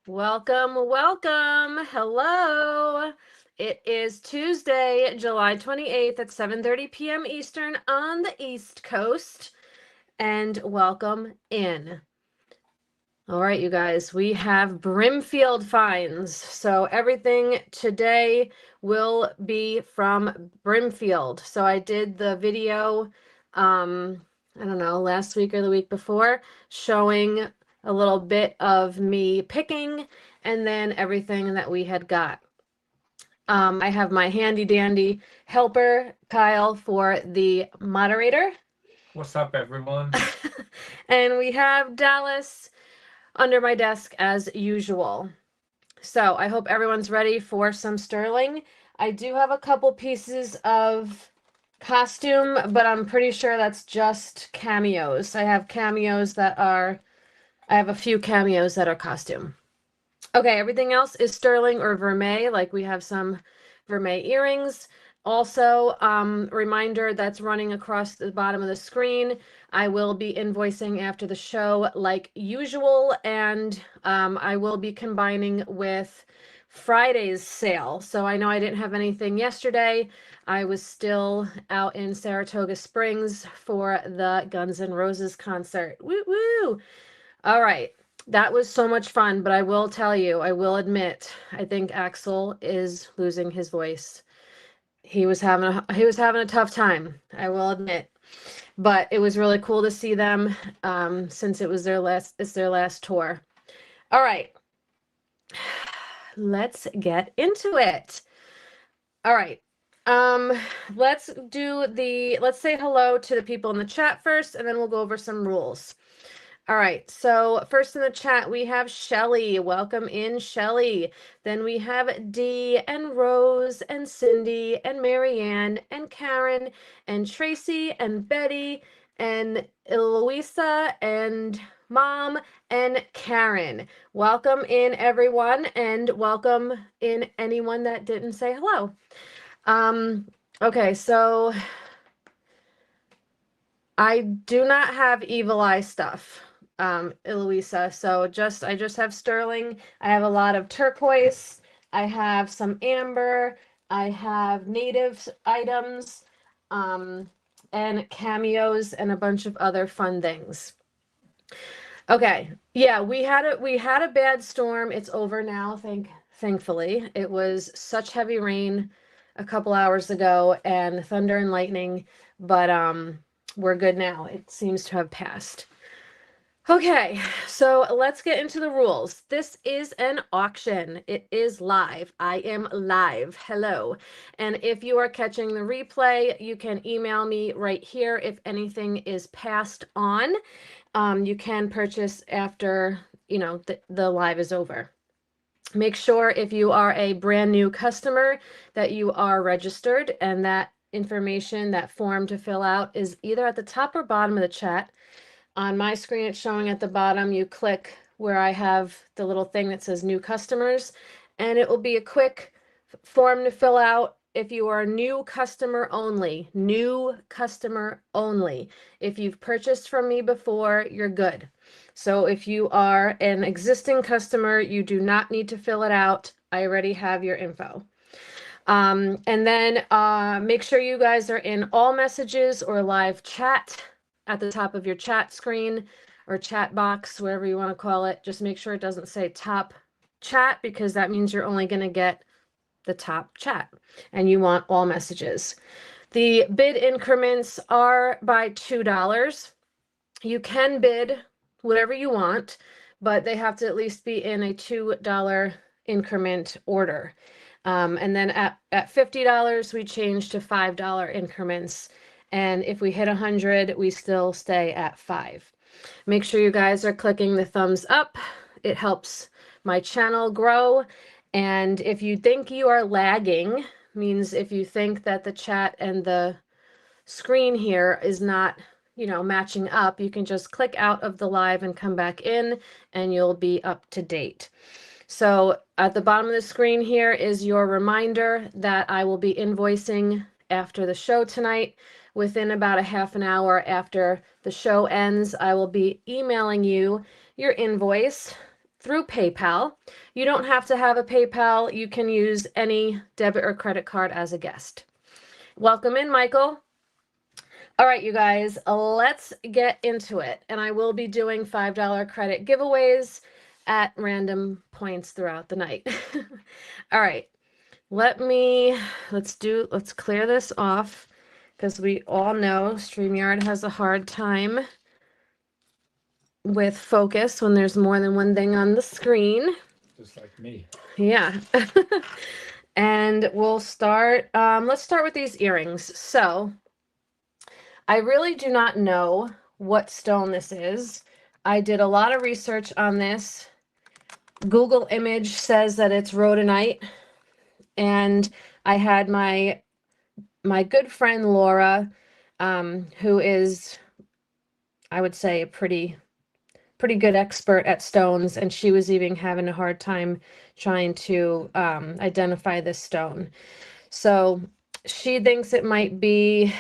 Welcome, welcome. Hello. It is Tuesday, July 28th at 7:30 p.m. Eastern on the East Coast, and welcome in. All right, you guys, we have Brimfield finds. So everything today will be from Brimfield. So I did the video, I don't know, last week or the week before, showing a little bit of me picking and then everything that we had got. I have my handy dandy helper, Kyle, for the moderator. What's up, everyone? And we have Dallas under my desk as usual. So I hope everyone's ready for some sterling. I do have a couple pieces of costume, but I'm pretty sure that's just cameos. I have a few cameos that are costume. Okay, everything else is sterling or vermeil, like we have some vermeil earrings. Also, reminder that's running across the bottom of the screen. I will be invoicing after the show like usual, and I will be combining with Friday's sale. So I know I didn't have anything yesterday. I was still out in Saratoga Springs for the Guns N' Roses concert. Woo woo! All right. That was so much fun, but I will tell you, I will admit, I think Axel is losing his voice. He was having a tough time, I will admit. But it was really cool to see them since it's their last tour. All right. Let's get into it. All right. Let's say hello to the people in the chat first, and then we'll go over some rules. All right, so first in the chat, we have Shelly. Welcome in, Shelly. Then we have Dee and Rose and Cindy and Marianne and Karen and Tracy and Betty and Eloisa and Mom and Karen. Welcome in, everyone, and welcome in anyone that didn't say hello. Okay, so I do not have evil eye stuff. Eloisa. So I just have sterling. I have a lot of turquoise. I have some amber. I have native items, and cameos and a bunch of other fun things. Okay. Yeah, we had a bad storm. It's over now, thankfully. It was such heavy rain a couple hours ago and thunder and lightning, but we're good now. It seems to have passed. Okay, so let's get into the rules. This is an auction. It is live. I am live. Hello. And if you are catching the replay, you can email me right here if anything is passed on. You can purchase after, the live is over. Make sure if you are a brand new customer that you are registered, and that information, that form to fill out is either at the top or bottom of the chat. On my screen, it's showing at the bottom. You click where I have the little thing that says new customers, and it will be a quick form to fill out. If you are new customer only. If you've purchased from me before, you're good. So if you are an existing customer, you do not need to fill it out. I already have your info. And then make sure you guys are in all messages or live chat at the top of your chat screen or chat box, wherever you want to call it. Just make sure it doesn't say top chat, because that means you're only going to get the top chat and you want all messages. The bid increments are by $2. You can bid whatever you want, but they have to at least be in a $2 increment order. And then at $50, we change to $5 increments. And if we hit 100, we still stay at 5. Make sure you guys are clicking the thumbs up. It helps my channel grow. And if you think you are lagging, means if you think that the chat and the screen here is not, matching up, you can just click out of the live and come back in, and you'll be up to date. So at the bottom of the screen here is your reminder that I will be invoicing after the show tonight. Within about a half an hour after the show ends, I will be emailing you your invoice. through PayPal. You don't have to have a PayPal. You can use any debit or credit card as a guest. Welcome in, Michael. All right, you guys, let's get into it. And I will be doing $5 credit giveaways at random points throughout the night. All right, let's clear this off because we all know StreamYard has a hard time with focus when there's more than one thing on the screen. Just like me. Yeah. And we'll start, let's start with these earrings. So I really do not know what stone this is. I did a lot of research on this. Google image says that it's rhodonite. And I had my good friend Laura, who is, I would say, a pretty good expert at stones, and she was even having a hard time trying to identify this stone. So she thinks it might be,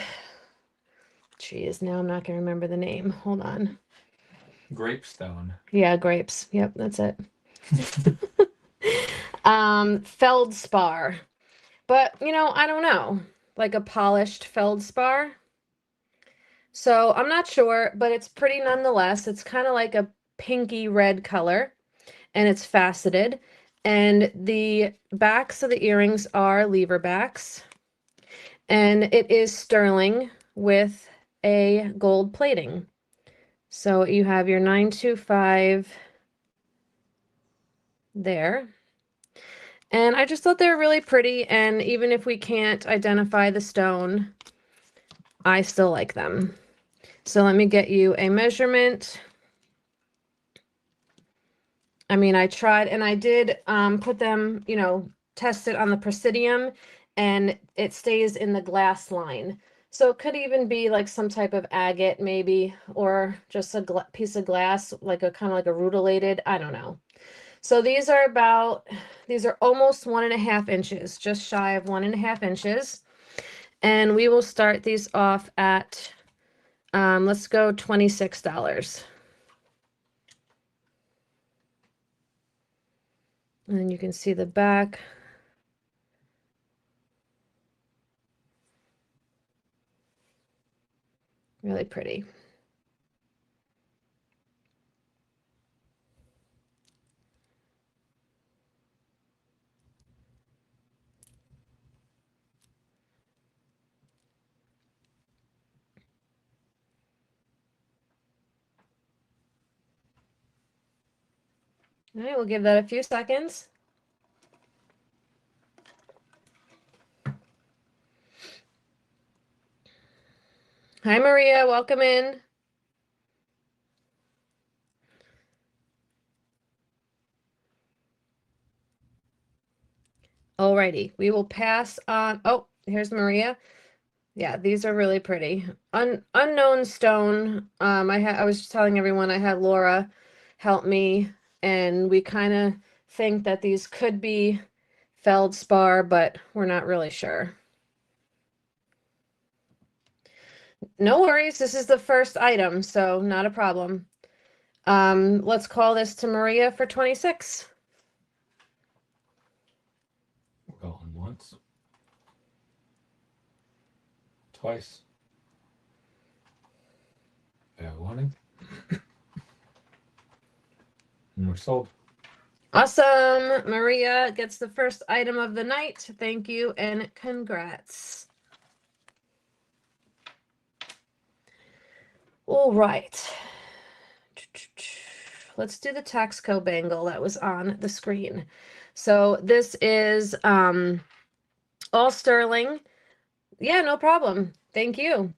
now I'm not going to remember the name. Hold on. Grapestone. Yeah, grapes. Yep, that's it. Feldspar. But, I don't know. Like a polished feldspar. So I'm not sure, but it's pretty nonetheless. It's kind of like a pinky red color, and it's faceted. And the backs of the earrings are lever backs. And it is sterling with a gold plating. So you have your 925 there. And I just thought they were really pretty. And even if we can't identify the stone, I still like them. So let me get you a measurement. I mean, I tried, and I did put them, test it on the Presidium, and it stays in the glass line. So it could even be like some type of agate maybe, or just a piece of glass, like a kind of like a rutilated, I don't know. So these are almost 1.5 inches, just shy of 1.5 inches. And we will start these off at, let's go $26. And then you can see the back. Really pretty. All right, we'll give that a few seconds. Hi, Maria. Welcome in. Alrighty, we will pass on. Oh, here's Maria. Yeah, these are really pretty. Unknown stone. I was just telling everyone I had Laura help me, and we kind of think that these could be feldspar, but we're not really sure. No worries. This is the first item, so not a problem. Let's call this to Maria for 26. We're going once. Twice. Fair warning. And we're sold. Awesome. Maria gets the first item of the night. Thank you and congrats. All right. Let's do the Taxco bangle that was on the screen. So this is all sterling. Yeah, no problem. Thank you.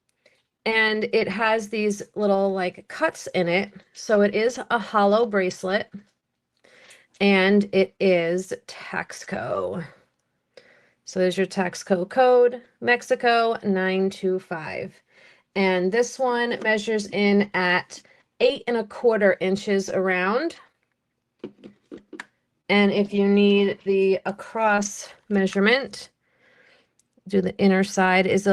And it has these little like cuts in it. So it is a hollow bracelet. And it is Taxco. So there's your Taxco code, Mexico 925. And this one measures in at 8¼ inches around. And if you need the across measurement, do the inner side is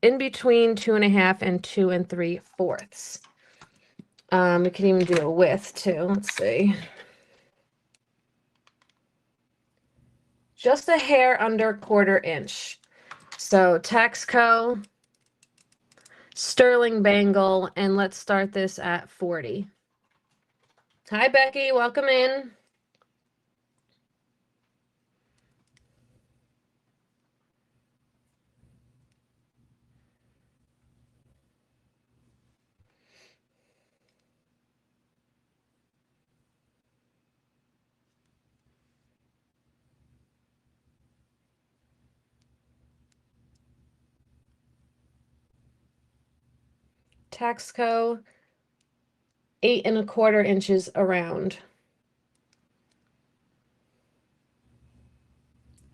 in between 2.5 and 2 3/4. We can even do a width too. Let's see. just a hair under 1/4 inch. So Texco, sterling bangle, and let's start this at 40. Hi, Becky. Welcome in. Texco, 8 1/4 inches around.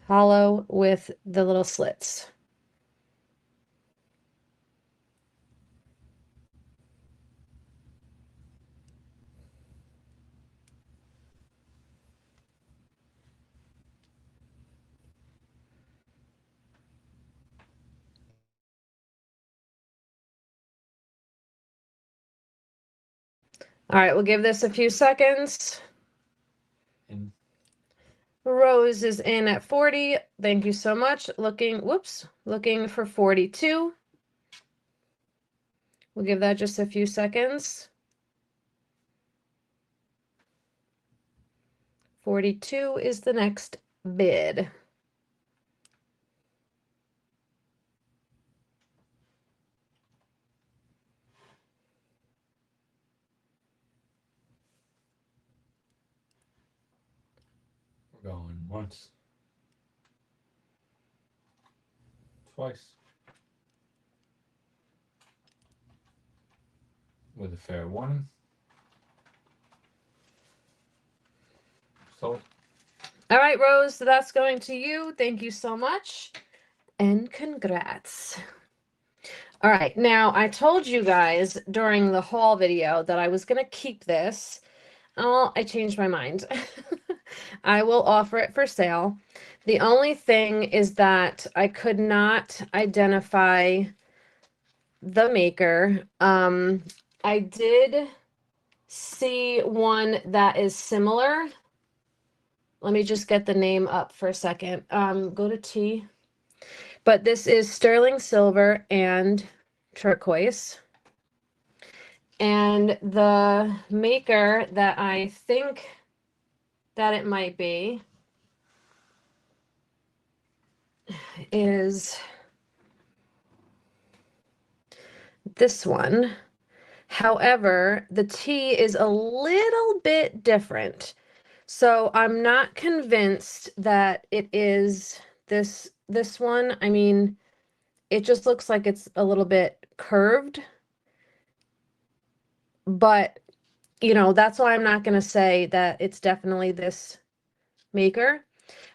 Hollow with the little slits. All right, we'll give this a few seconds. In. Rose is in at 40. Thank you so much. Looking for 42. We'll give that just a few seconds. 42 is the next bid. We're going once. Twice. With a fair warning. Sold. All right, Rose, so that's going to you. Thank you so much. And congrats. All right, now I told you guys during the haul video that I was going to keep this. Oh, I changed my mind. I will offer it for sale. The only thing is that I could not identify the maker. I did see one that is similar. Let me just get the name up for a second. Go to T. But this is sterling silver and turquoise. And the maker that I think that it might be is this one. However, the T is a little bit different. So I'm not convinced that it is this one. I mean, it just looks like it's a little bit curved. But, you know, that's why I'm not going to say that it's definitely this maker.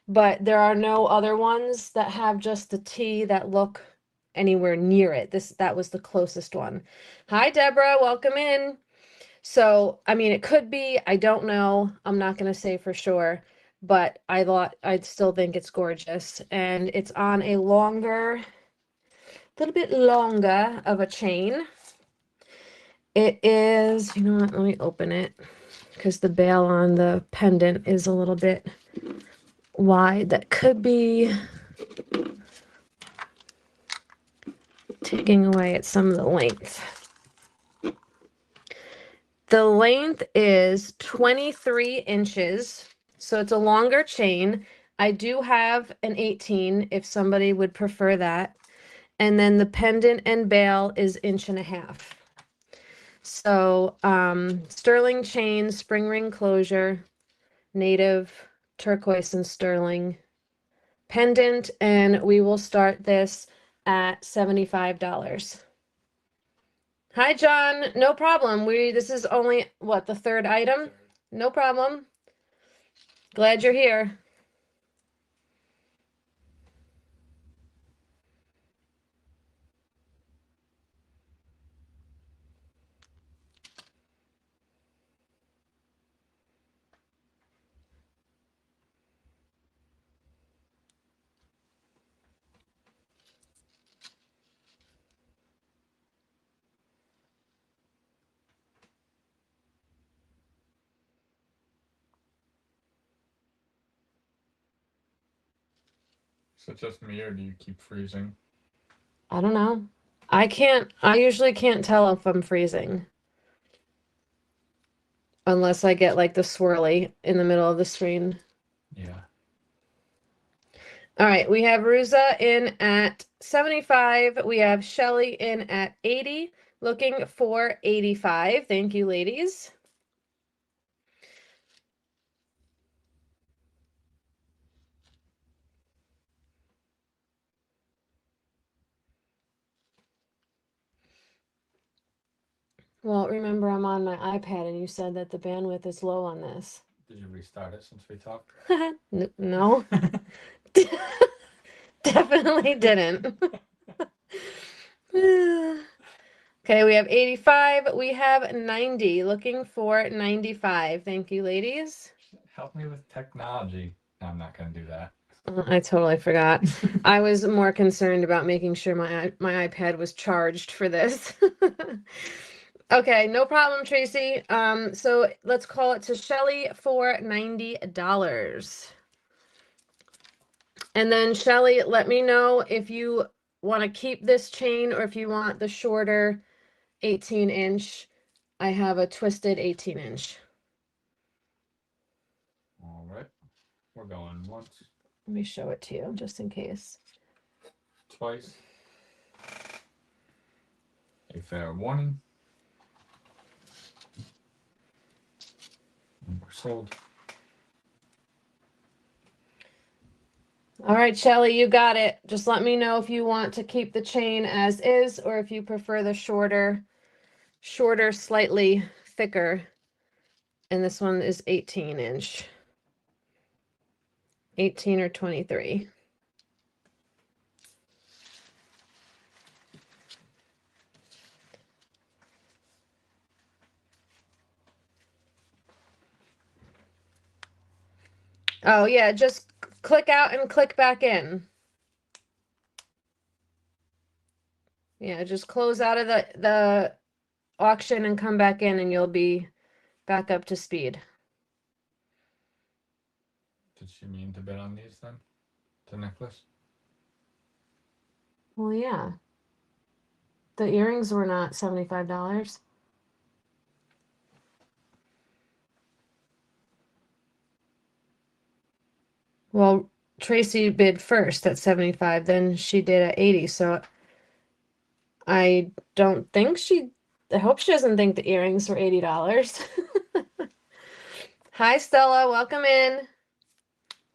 But there are no other ones that have just the T that look anywhere near it. That was the closest one. Hi, Deborah. Welcome in. So, I mean, it could be. I don't know. I'm not going to say for sure. But I'd still think it's gorgeous. And it's on a little bit longer of a chain. It is, you know what? Let me open it because the bail on the pendant is a little bit wide. That could be taking away at some of the length. The length is 23 inches, so it's a longer chain. I do have an 18 if somebody would prefer that. And then the pendant and bail is 1.5 inches. So sterling chain, spring ring closure, native, turquoise and sterling pendant, and we will start this at $75. Hi, John. No problem. This is only what, the third item? No problem. Glad you're here. Is it just me or do you keep freezing? I don't know. I usually can't tell if I'm freezing. Unless I get like the swirly in the middle of the screen. Yeah. All right, we have Ruza in at 75. We have Shelly in at 80. Looking for 85. Thank you, ladies. Well, remember I'm on my iPad and you said that the bandwidth is low on this. Did you restart it since we talked? No. Definitely didn't. Okay, we have 85. We have 90. Looking for 95. Thank you, ladies. Help me with technology. No, I'm not going to do that. I totally forgot. I was more concerned about making sure my iPad was charged for this. Okay, no problem, Tracy. So let's call it to Shelly for $90. And then Shelly, let me know if you want to keep this chain or if you want the shorter 18-inch. I have a twisted 18-inch. All right. We're going once, Let me show it to you just in case. twice. A fair warning. And we're sold. All right, Shelly, you got it. Just let me know if you want to keep the chain as is or if you prefer the shorter, slightly thicker. And this one is 18-inch. 18 or 23. Oh, yeah, just click out and click back in. Yeah, just close out of the auction and come back in and you'll be back up to speed. Did she mean to bid on these then? The necklace? Well, yeah. The earrings were not $75. Well, Tracy bid first at 75, then she did at 80, so I don't think I hope she doesn't think the earrings were $80. Hi, Stella, welcome in.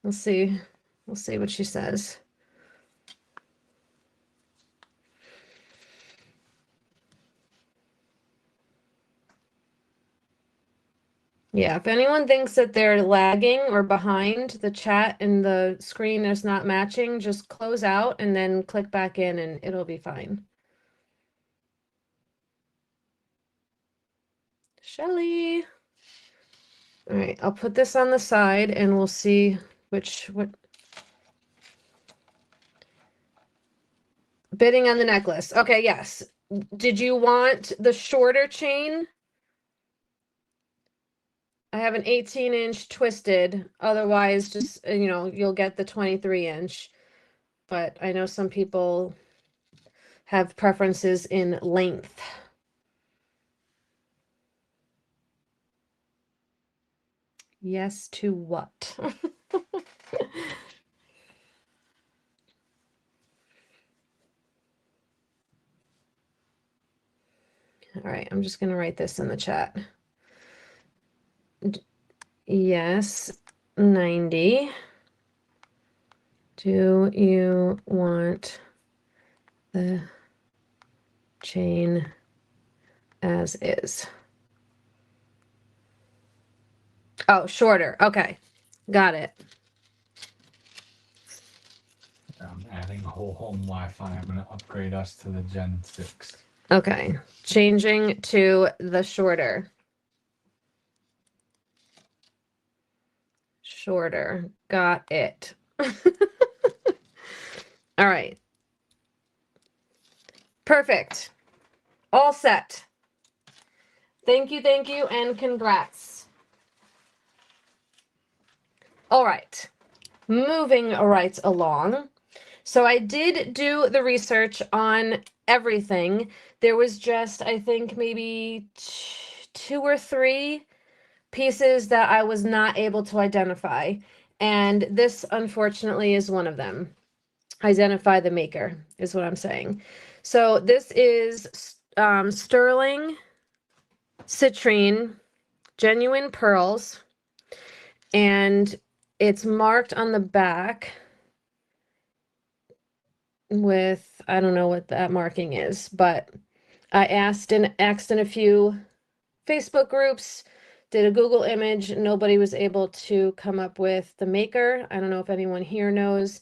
We'll see what she says. Yeah, if anyone thinks that they're lagging or behind, the chat and the screen is not matching, just close out and then click back in and it'll be fine. Shelly. All right, I'll put this on the side and we'll see what bidding on the necklace. Okay, yes. Did you want the shorter chain? I have an 18-inch twisted. Otherwise, just, you'll get the 23-inch. But I know some people have preferences in length. Yes to what? All right, I'm just going to write this in the chat. Yes, 90. Do you want the chain as is? Oh, shorter. Okay, got it. I'm adding whole home Wi-Fi. I'm going to upgrade us to the Gen 6. Okay, changing to the shorter. Shorter. Got it. All right. Perfect. All set. Thank you, and congrats. All right. Moving right along. So I did do the research on everything. There was just, I think, maybe two or three pieces that I was not able to identify. And this, unfortunately, is one of them. Identify the maker is what I'm saying. So this is sterling citrine, genuine pearls, and it's marked on the back with, I don't know what that marking is, but I asked in a few Facebook groups, did a Google image. Nobody was able to come up with the maker. I don't know if anyone here knows,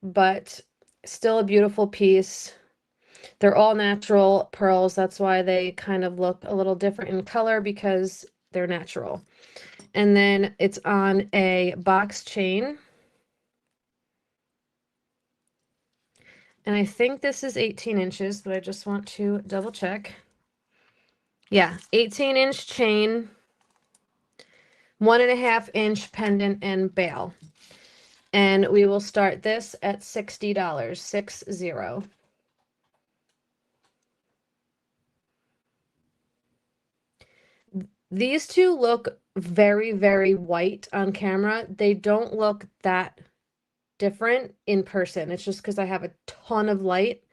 but still a beautiful piece. They're all natural pearls. That's why they kind of look a little different in color, because they're natural. And then it's on a box chain. And I think this is 18 inches, but I just want to double check. Yeah, 18-inch chain, 1.5-inch pendant and bail. And we will start this at $60, 60. These two look very, very white on camera. They don't look that different in person. It's just because I have a ton of light.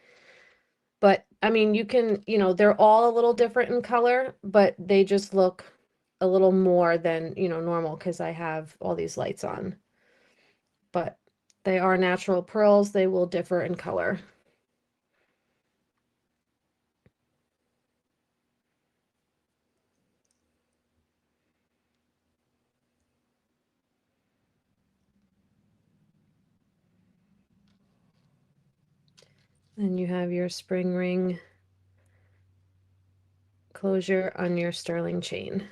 But I mean, you can, they're all a little different in color, but they just look a little more than, normal because I have all these lights on. But they are natural pearls. They will differ in color. And you have your spring ring closure on your sterling chain.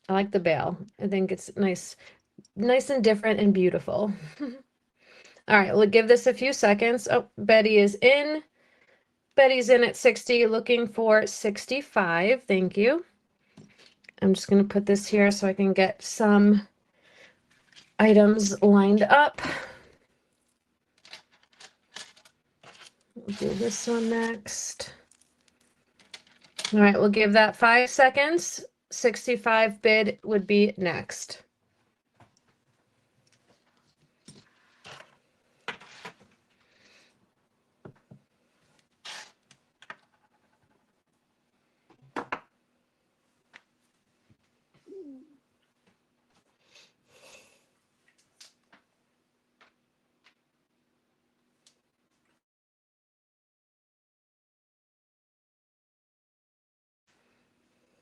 I like the bail. I think it's nice and different and beautiful. All right, we'll give this a few seconds. Oh, Betty is in. Betty's in at 60, looking for 65. Thank you. I'm just going to put this here so I can get some items lined up. We'll do this one next. All right, we'll give that 5 seconds. 65 bid would be next.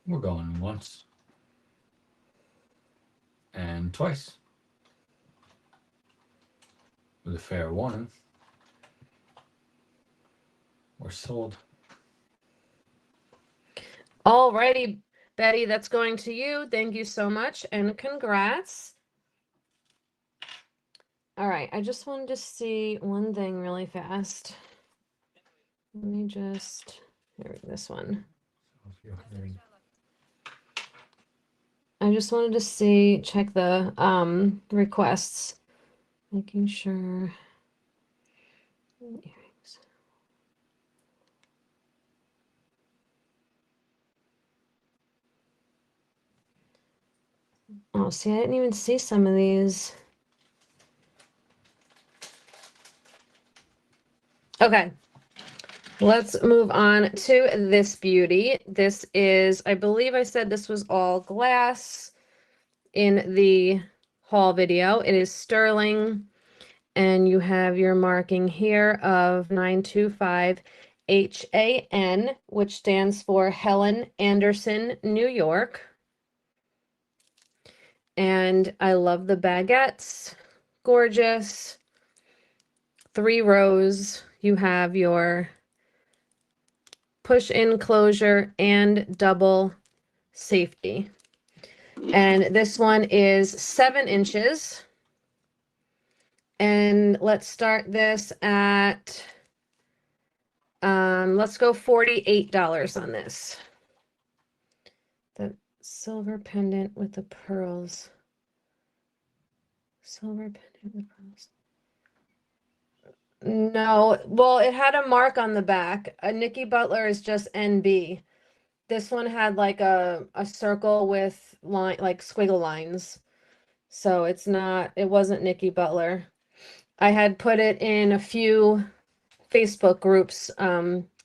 We're going once and twice with a fair warning. We're sold. Alrighty, Betty, that's going to you. Thank you so much and congrats. All right, I just wanted to see one thing really fast. Let me just, here, this one. I just wanted to see, check the requests, making sure. Earrings. Oh, see, I didn't even see some of these. Okay, let's move on to this beauty. This is, I believe I said this was all glass in the haul video. It is sterling, and you have your marking here of 925 HAN, which stands for Helen Anderson, New York. And I love the baguettes. Gorgeous. 3 rows. You have your push-in closure and double safety. And this one is 7 inches. And let's start this at Let's go $48 on this. The silver pendant with the pearls. Silver pendant with pearls. No, well, it had a mark on the back. A Nikki Butler is just NB. This one had like a circle with line, like squiggle lines. So it's not, it wasn't Nikki Butler. I had put it in a few Facebook groups,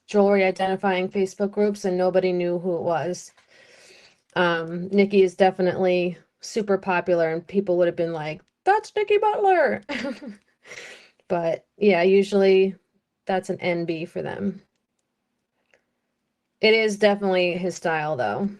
jewelry identifying Facebook groups, and nobody knew who it was. Nikki is definitely super popular, and people would have been like, that's Nikki Butler. But yeah, usually that's an NB for them. It is definitely his style, though.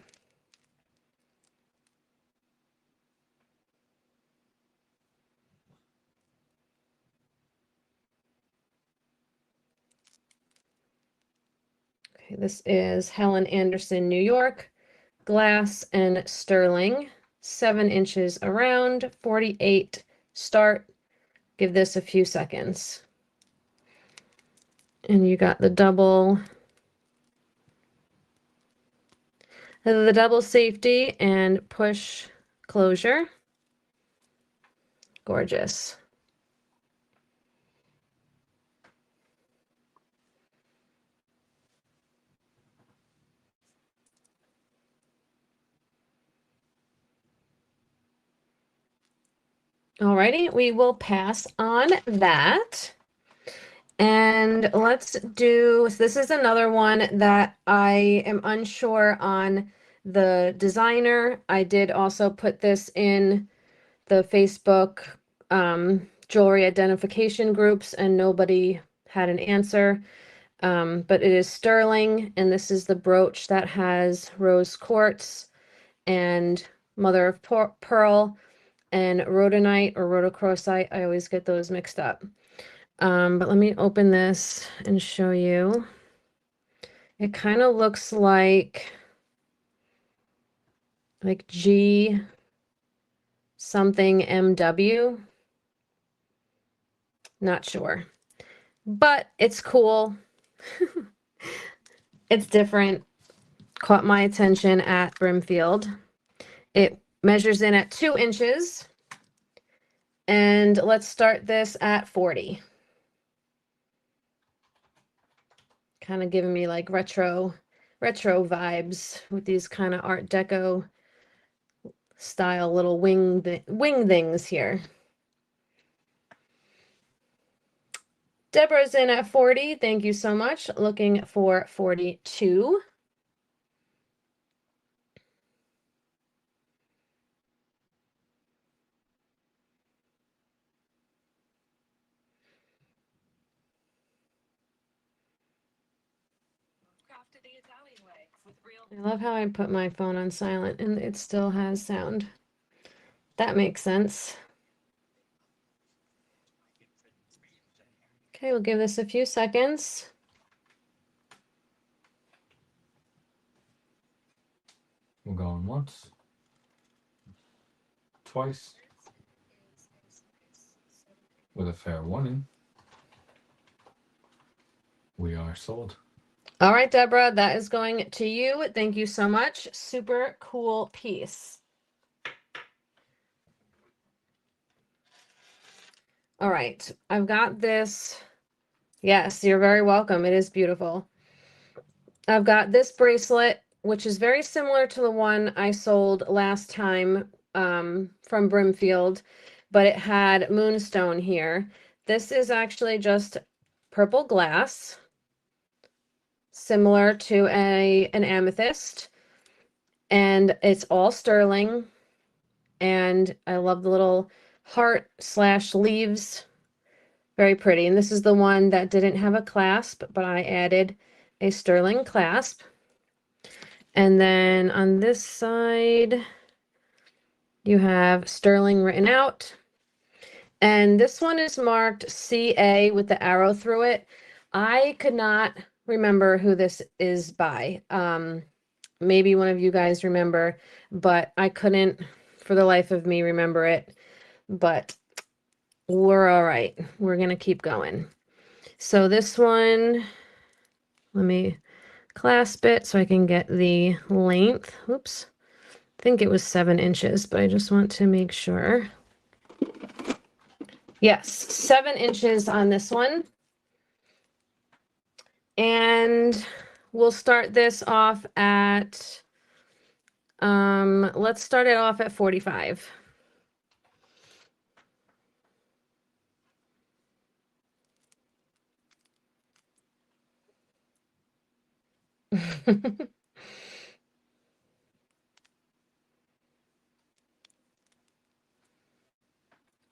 Okay, this is Helen Anderson, New York. Glass and sterling, 7 inches around, 48 start. Give this a few seconds. And you got the double safety and push closure. Gorgeous. Alrighty, we will pass on that. And let's do, this is another one that I am unsure on the designer. I did also put this in the Facebook jewelry identification groups, and nobody had an answer. But it is sterling, and this is the brooch that has rose quartz and mother of pearl and rhodonite or rhodochrosite. I always get those mixed up. But let me open this and show you. It kind of looks like G something MW. Not sure, but it's cool. It's different. Caught my attention at Brimfield. It measures in at 2 inches. And let's start this at 40. Kind of giving me like retro vibes with these kind of Art Deco style little wing things here. Deborah's in at 40. Thank you so much. Looking for 42. I love how I put my phone on silent and it still has sound. That makes sense. Okay, we'll give this a few seconds. We're going once, twice, with a fair warning. We are sold. All right, Deborah, that is going to you. Thank you so much. Super cool piece. All right, I've got this. Yes, you're very welcome. It is beautiful. I've got this bracelet, which is very similar to the one I sold last time from Brimfield, but it had moonstone here. This is actually just purple glass, similar to an amethyst, and it's all sterling. And I love the little heart / leaves. Very pretty. And this is the one that didn't have a clasp, but I added a sterling clasp. And then on this side, you have sterling written out. And this one is marked CA with the arrow through it. I could not remember who this is by. Maybe one of you guys remember, but I couldn't for the life of me remember it. But we're all right. We're going to keep going. So this one Let me clasp it so I can get the length. Oops. I think it was 7 inches, but I just want to make sure. Yes, 7 inches on this one. And we'll start this off at, let's start it off at 45.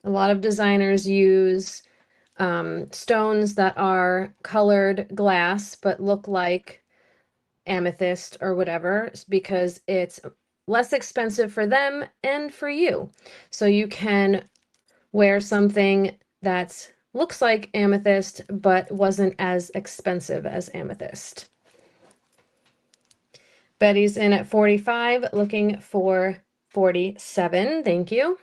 A lot of designers use stones that are colored glass but look like amethyst or whatever because it's less expensive for them and for you. So you can wear something that looks like amethyst but wasn't as expensive as amethyst. Betty's in at 45, looking for 47. Thank you.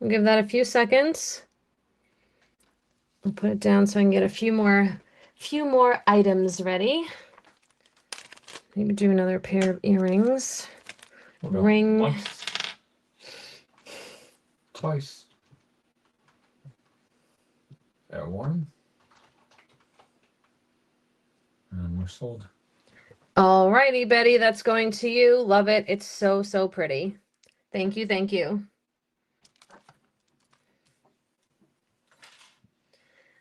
We'll give that a few seconds. I'll put it down so I can get a few more items ready. Maybe do another pair of earrings. Ring. Once, twice. There, one. And we're sold. All righty, Betty, that's going to you. Love it. It's so, so pretty. Thank you, thank you.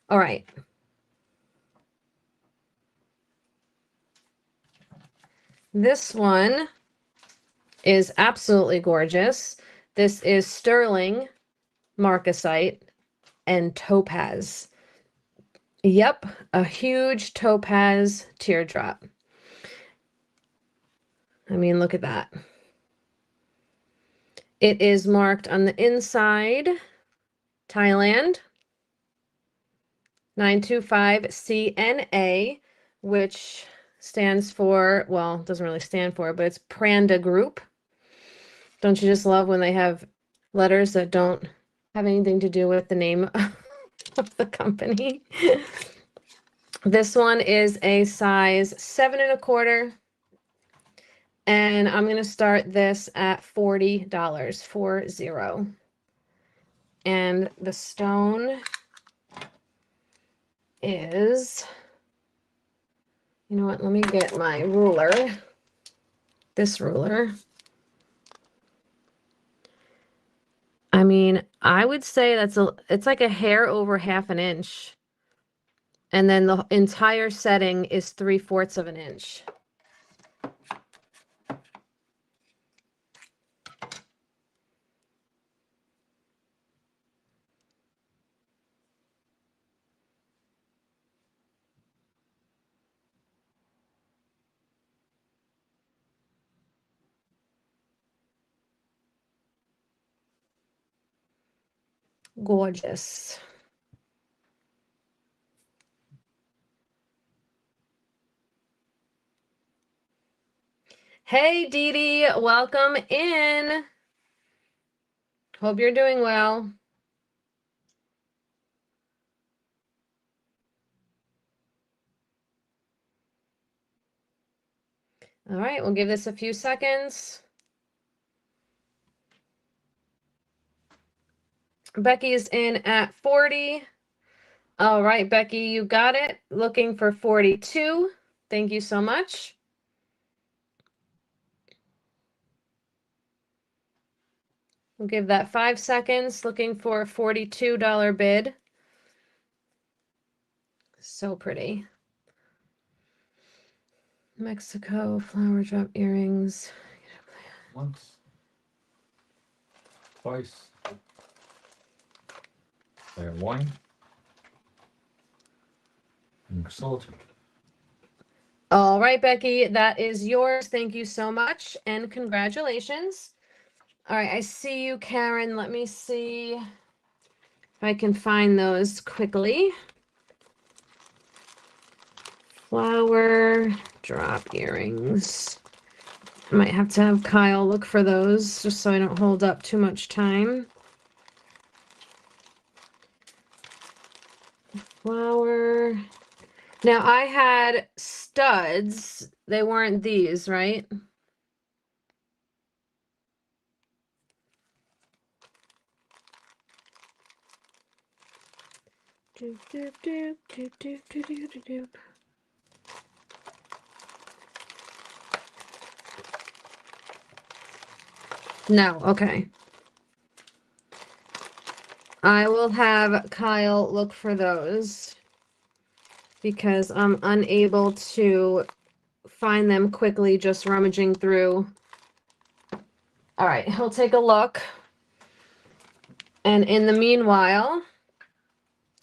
All right. This one is absolutely gorgeous. This is sterling, marcasite, and topaz. Yep, a huge topaz teardrop. I mean, look at that. It is marked on the inside, Thailand, 925 CNA, which stands for, well, it doesn't really stand for, but it's Pranda Group. Don't you just love when they have letters that don't have anything to do with the name of the company? This one is a size 7 1/4. And I'm going to start this at $40, 40. And the stone is, you know what, let me get my ruler, this ruler. I mean, I would say it's like a hair over 1/2 inch. And then the entire setting is 3/4 of an inch. Gorgeous. Hey, Dee Dee, welcome in. Hope you're doing well. All right, we'll give this a few seconds. Becky's in at 40. All right, Becky, you got it. Looking for 42. Thank you so much. We'll give that 5 seconds. Looking for a $42 bid. So pretty. Mexico flower drop earrings. Once, twice. There, one. And we're sold. All right, Becky, that is yours. Thank you so much and congratulations. All right, I see you, Karen. Let me see if I can find those quickly. flower drop earrings. I might have to have Kyle look for those just so I don't hold up too much time. Flower. Now I had studs. They weren't these, right? Doop, doop, doop, doop, doop, doop, doop, doop, doop. No, okay. I will have Kyle look for those because I'm unable to find them quickly just rummaging through. All right, he'll take a look. And in the meanwhile,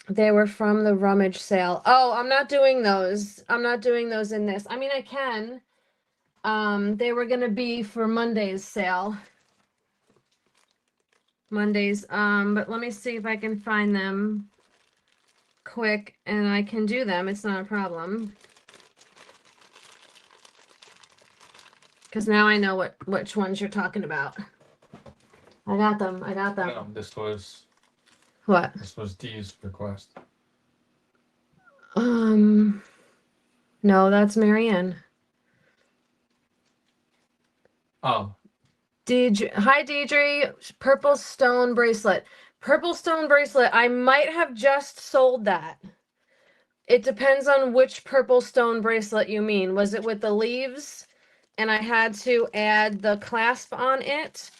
they were from the rummage sale. Oh, I'm not doing those. I'm not doing those in this. I mean, I can. They were going to be for Monday's sale. Mondays. But let me see if I can find them quick and I can do them. It's not a problem. Because now I know which ones you're talking about. I got them. I got them. No, this was What? Dee's request. No, that's Marianne. Oh. Hi, Deidre. Purple stone bracelet. Purple stone bracelet. I might have just sold that. It depends on which purple stone bracelet you mean. Was it with the leaves and I had to add the clasp on it?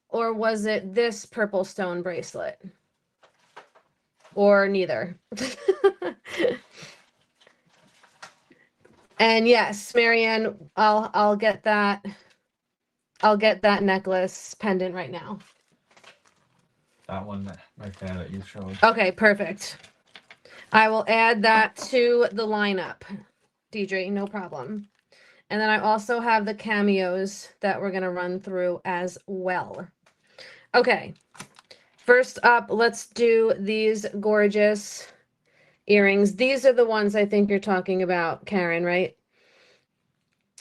Or was it this purple stone bracelet? Or neither? And yes, Marianne, I'll get that. I'll get that necklace pendant right now. That one right there that you showed. Okay, perfect. I will add that to the lineup, Deidre, no problem. And then I also have the cameos that we're going to run through as well. Okay, first up, let's do these gorgeous earrings. These are the ones I think you're talking about, Karen, right?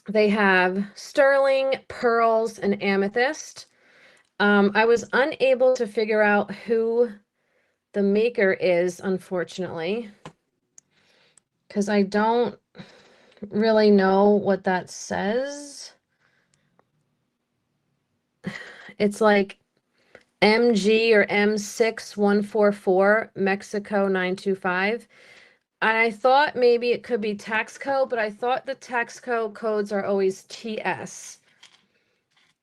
They have sterling, pearls, and amethyst. I was unable to figure out who the maker is, unfortunately, because I don't really know what that says. It's like MG or M6144 Mexico 925. And I thought maybe it could be tax code, but I thought the tax code codes are always TS,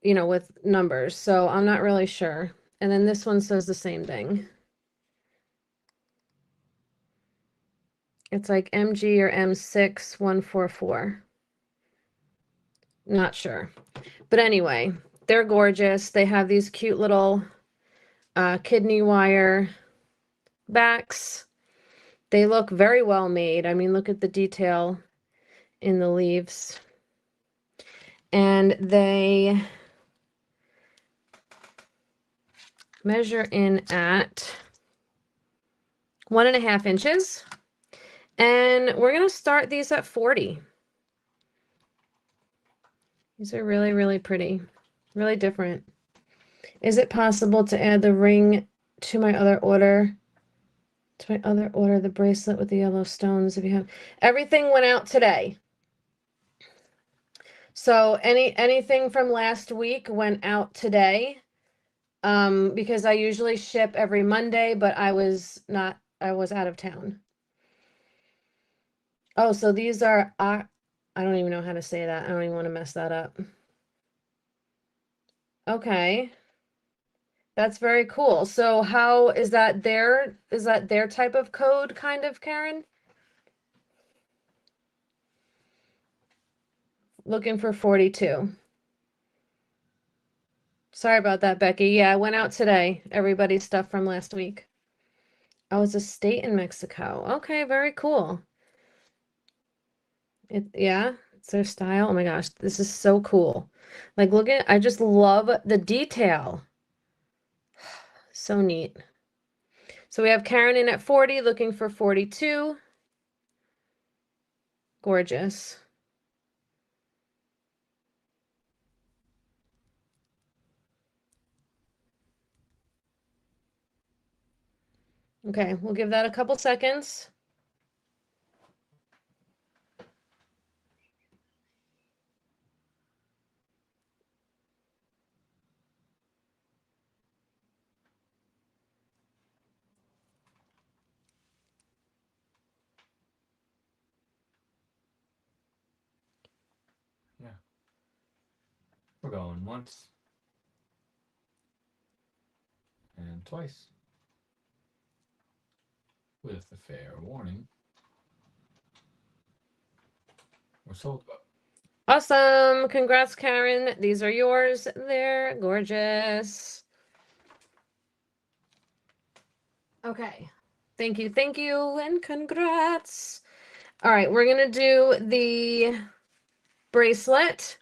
you know, with numbers. So I'm not really sure. And then this one says the same thing. It's like MG or M6144. Not sure. But anyway, they're gorgeous. They have these cute little kidney wire backs. They look very well made. I mean, look at the detail in the leaves. And they measure in at 1.5 inches. And we're going to start these at 40. These are really, really pretty. Really different. Is it possible to add the ring to my other order? To my other order, the bracelet with the yellow stones, if you have. Everything went out today. So anything from last week went out today. Because I usually ship every Monday, but I was out of town. Oh, so these are I don't even know how to say that. I don't even want to mess that up. Okay. That's very cool. So how is that their type of code kind of, Karen? Looking for 42. Sorry about that, Becky. Yeah, I went out today. Everybody's stuff from last week. Oh, it's a state in Mexico. Okay, very cool. Yeah, it's their style. Oh my gosh, this is so cool. Like, look at, I just love the detail. So neat. So we have Karen in at 40, looking for 42. Gorgeous. Okay, we'll give that a couple seconds. Yeah. We're going once. And twice. With the fair warning. We're sold. Awesome. Congrats, Karen. These are yours. They're gorgeous. Okay. Thank you, and congrats. All right, we're going to do the bracelet.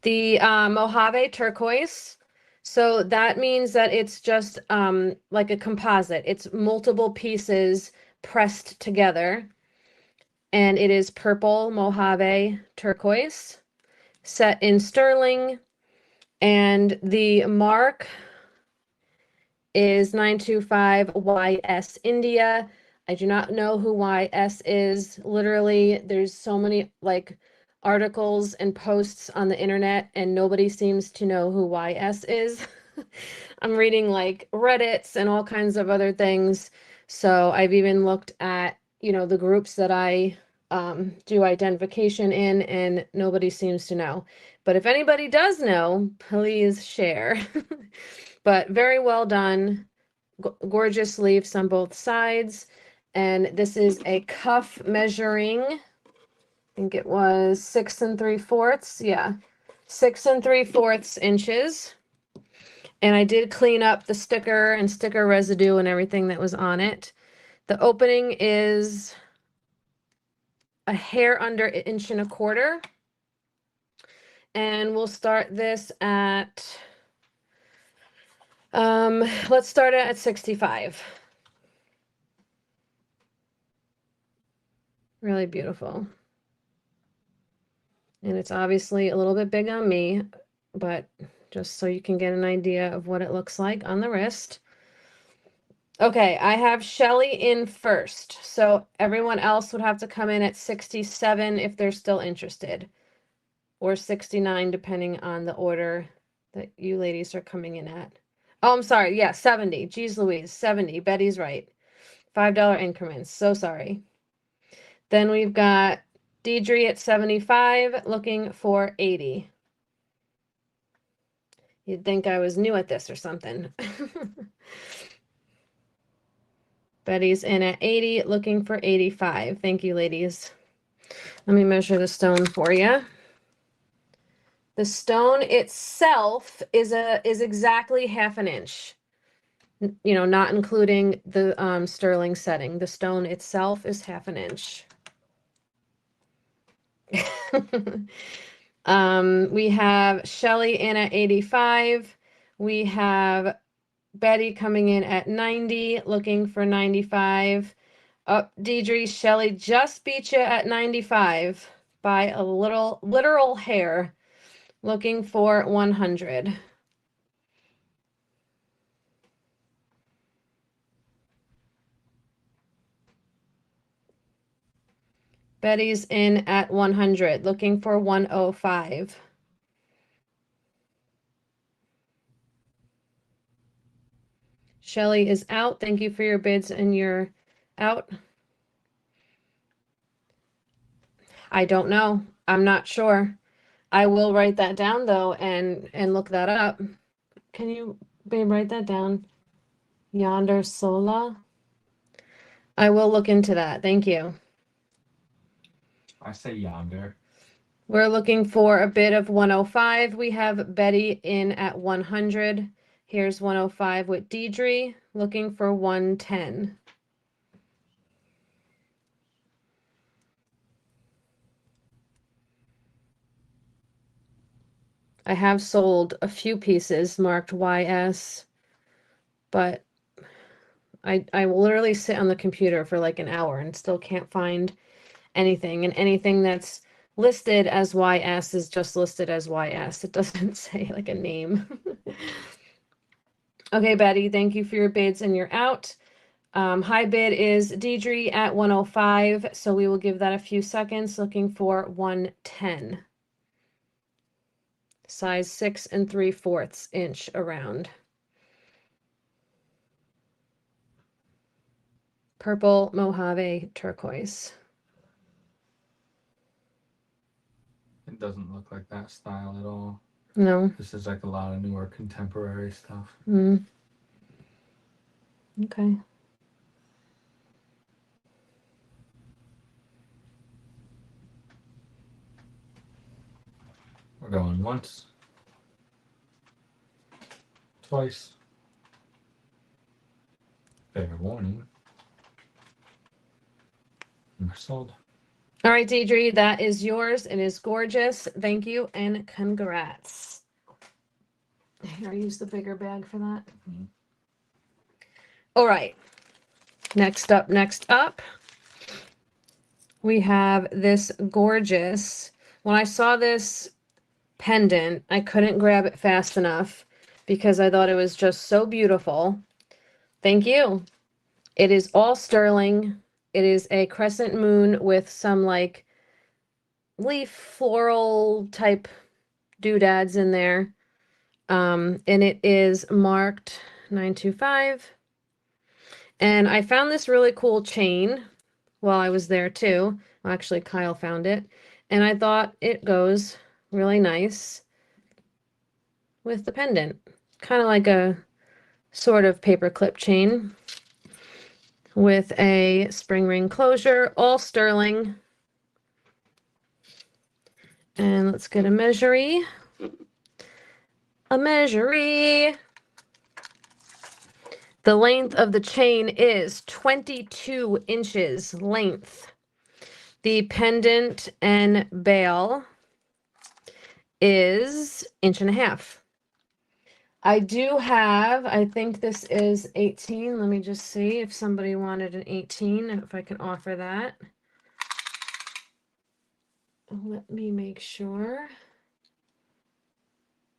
The Mojave turquoise. So that means that it's just like a composite. It's multiple pieces pressed together. And it is purple Mojave turquoise set in sterling. And the mark is 925 YS India. I do not know who YS is. Literally, there's so many like articles and posts on the internet, and nobody seems to know who YS is. I'm reading like Reddits and all kinds of other things. So I've even looked at, the groups that I do identification in, and nobody seems to know. But if anybody does know, please share. But very well done. Gorgeous leaves on both sides. And this is a cuff measuring, I think it was 6 3/4. Yeah, 6 3/4 inches. And I did clean up the sticker and sticker residue and everything that was on it. The opening is a hair under 1.25 inches. And we'll start this at, let's start it at 65. Really beautiful. And it's obviously a little bit big on me, but just so you can get an idea of what it looks like on the wrist. Okay, I have Shelly in first. So everyone else would have to come in at 67 if they're still interested, or 69 depending on the order that you ladies are coming in at. Oh, I'm sorry. Yeah, 70. Geez Louise, 70. Betty's right. $5 increments. So sorry. Then we've got Deidre at 75, looking for 80. You'd think I was new at this or something. Betty's in at 80, looking for 85. Thank you, ladies. Let me measure the stone for you. The stone itself is exactly 1/2 inch. Not including the sterling setting. The stone itself is 1/2 inch. We have Shelly in at 85. We have Betty coming in at 90, looking for 95. Oh, Deidre, Shelly just beat you at 95 by a literal hair, looking for 100. Betty's in at 100, looking for 105. Shelly is out. Thank you for your bids and your out. I don't know. I'm not sure. I will write that down though and look that up. Can you, babe, write that down? Yonder Sola. I will look into that. Thank you. I say yonder. We're looking for a bid of 105. We have Betty in at 100. Here's 105 with Deidre, looking for 110. I have sold a few pieces marked YS, but I will literally sit on the computer for like an hour and still can't find anything. And anything that's listed as YS is just listed as YS. It doesn't say like a name. Okay, Betty, thank you for your bids and you're out. High bid is Deidre at 105, so we will give that a few seconds, looking for 110. Size 6 3/4 inch around. Purple Mojave turquoise. It doesn't look like that style at all. No. This is like a lot of newer contemporary stuff. Mm. Okay. We're going once, twice. Fair warning. And we're sold. All right, Deidre, that is yours. It is gorgeous. Thank you and congrats. Here, I use the bigger bag for that. Mhm. All right. Next up, we have this gorgeous. When I saw this pendant, I couldn't grab it fast enough because I thought it was just so beautiful. Thank you. It is all sterling. It is a crescent moon with some like leaf floral type doodads in there. And it is marked 925. And I found this really cool chain while I was there too. Well, actually, Kyle found it. And I thought it goes really nice with the pendant. Kind of like a sort of paper clip chain with a spring ring closure, all sterling. And let's get a measurey. A measurey. The length of the chain is 22 inches length. The pendant and bail is 1.5 inches. I do have, I think this is 18. Let me just see if somebody wanted an 18, if I can offer that. Let me make sure.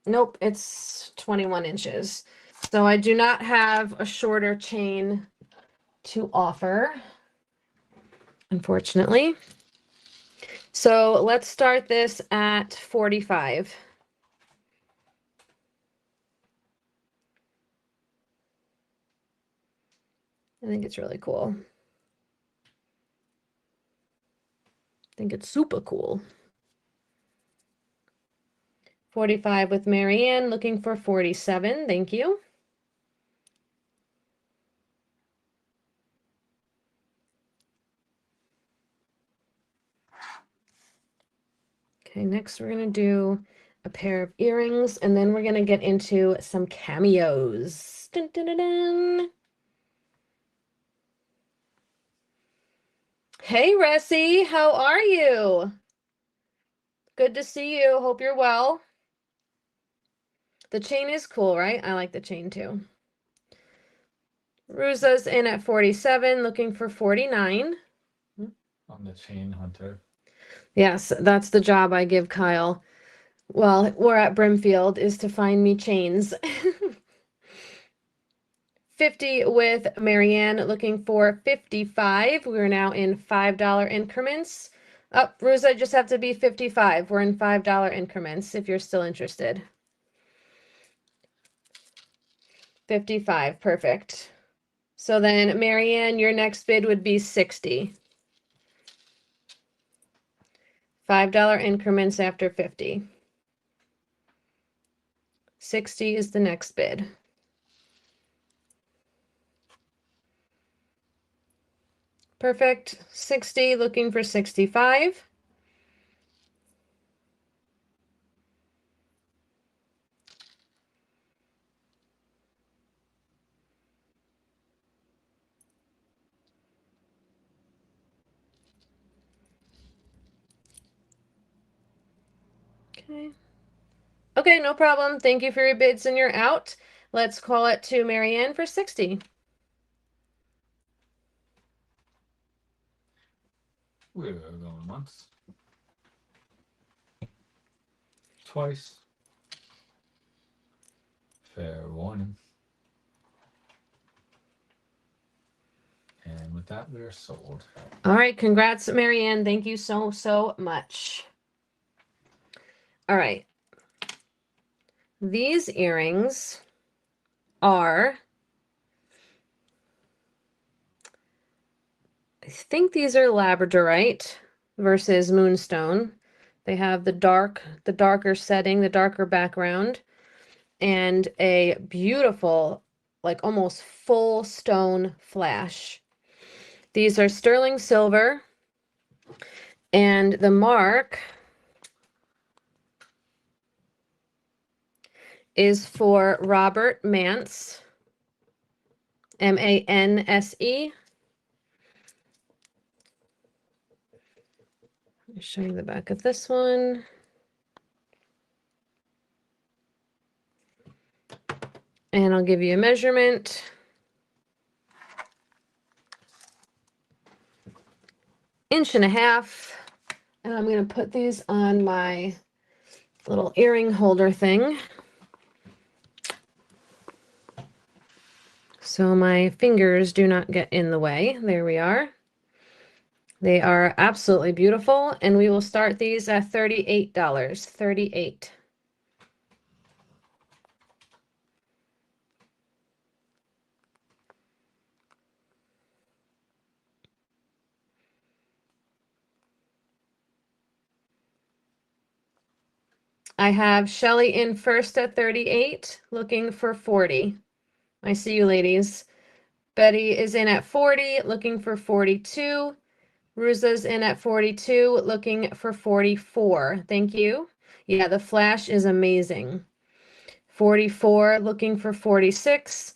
Nope, it's 21 inches. So I do not have a shorter chain to offer, unfortunately. So let's start this at 45. I think it's really cool. I think it's super cool. 45 with Marianne, looking for 47. Thank you. Okay, next we're going to do a pair of earrings, and then we're going to get into some cameos. Dun, dun, dun, dun. Hey, Ressie, how are you? Good to see you. Hope you're well. The chain is cool, right? I like the chain too. Ruza's in at 47, looking for 49. I'm the chain hunter. Yes, that's the job I give Kyle. Well, we're at Brimfield, is to find me chains. 50 with Marianne, looking for 55. We're now in $5 increments. Oh, Ruza, just have to be 55. We're in $5 increments if you're still interested. 55, perfect. So then, Marianne, your next bid would be 60. $5 increments after 50. 60 is the next bid. Perfect. 60, looking for 65. Okay. Okay, no problem. Thank you for your bids and you're out. Let's call it to Marianne for 60. We're going once. Twice. Fair warning. And with that, we are sold. All right, congrats, Marianne. Thank you so, so much. All right. These earrings are, I think these are labradorite versus moonstone. They have the darker setting, the darker background, and a beautiful, like almost full stone flash. These are sterling silver, and the mark is for Robert Mance, Manse. Let me show you the back of this one. And I'll give you a measurement. Inch and a half. And I'm going to put these on my little earring holder thing, so my fingers do not get in the way. There we are. They are absolutely beautiful, and we will start these at $38. $38. I have Shelly in first at 38, looking for 40. I see you, ladies. Betty is in at 40, looking for 42. Ruza's in at 42, looking for 44. Thank you. Yeah, the flash is amazing. 44, looking for 46.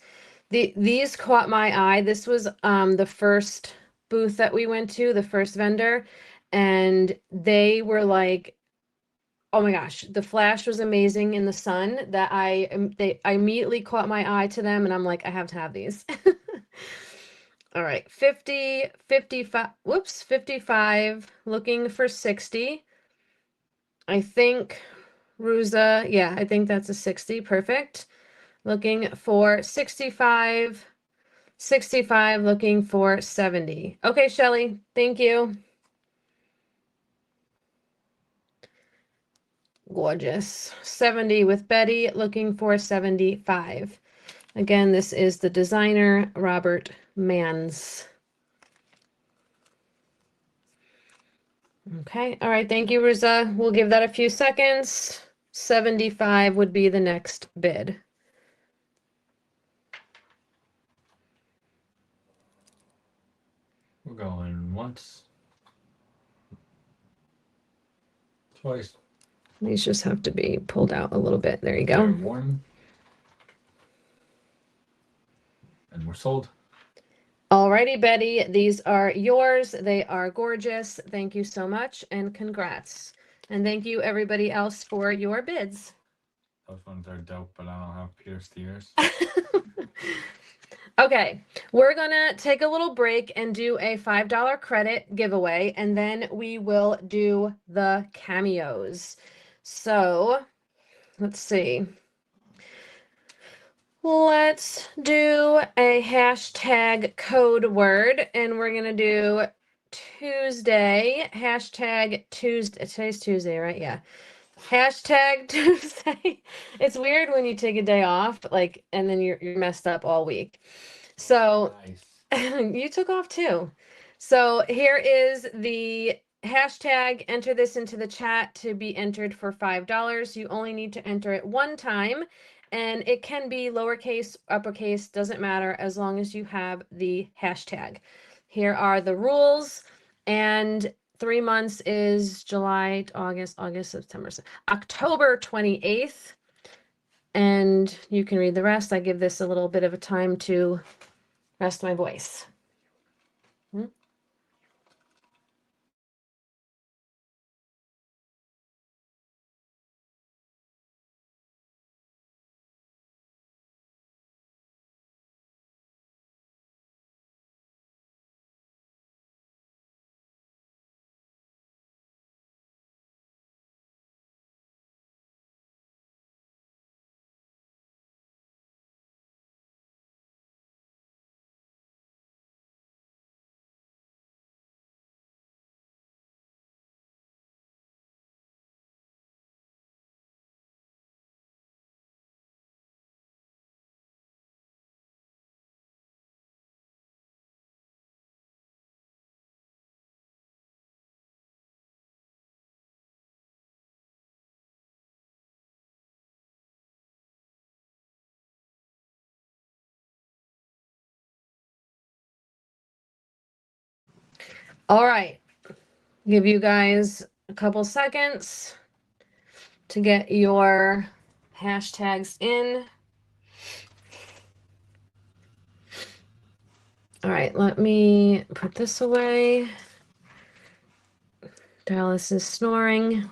These caught my eye. This was the first booth that we went to, the first vendor, and they were like, oh my gosh, the flash was amazing in the sun that I immediately caught my eye to them, and I'm like, I have to have these. All right, 50, 55, whoops, 55, looking for 60. I think Ruza, yeah, I think that's a 60, perfect. Looking for 65, 65, looking for 70. Okay, Shelly, thank you. Gorgeous. 70 with Betty, looking for 75. Again, this is the designer, Robert Mans. Okay, all right, thank you, Ruza. We'll give that a few seconds. 75 would be the next bid. We're going once. Twice. These just have to be pulled out a little bit. There you Fair go. warning. And we're sold. Alrighty, Betty, these are yours. They are gorgeous. Thank you so much, and congrats. And thank you, everybody else, for your bids. Those ones are dope, but I don't have pierced ears. Okay, we're gonna take a little break and do a $5 credit giveaway, and then we will do the cameos. So, let's see. Let's do a hashtag code word, and we're gonna do Tuesday, hashtag Tuesday. Today's Tuesday, right? Yeah. Hashtag Tuesday. It's weird when you take a day off, like, and then you're messed up all week. So Nice. you took off too. So here is the hashtag. Enter this into the chat to be entered for $5. You only need to enter it one time, and it can be lowercase, uppercase, doesn't matter as long as you have the hashtag. Here are the rules, and 3 months is July, August, September, October 28th. And you can read the rest. I give this a little bit of a time to rest my voice. All right. Give you guys a couple seconds to get your hashtags in. All right, let me put this away. Dallas is snoring.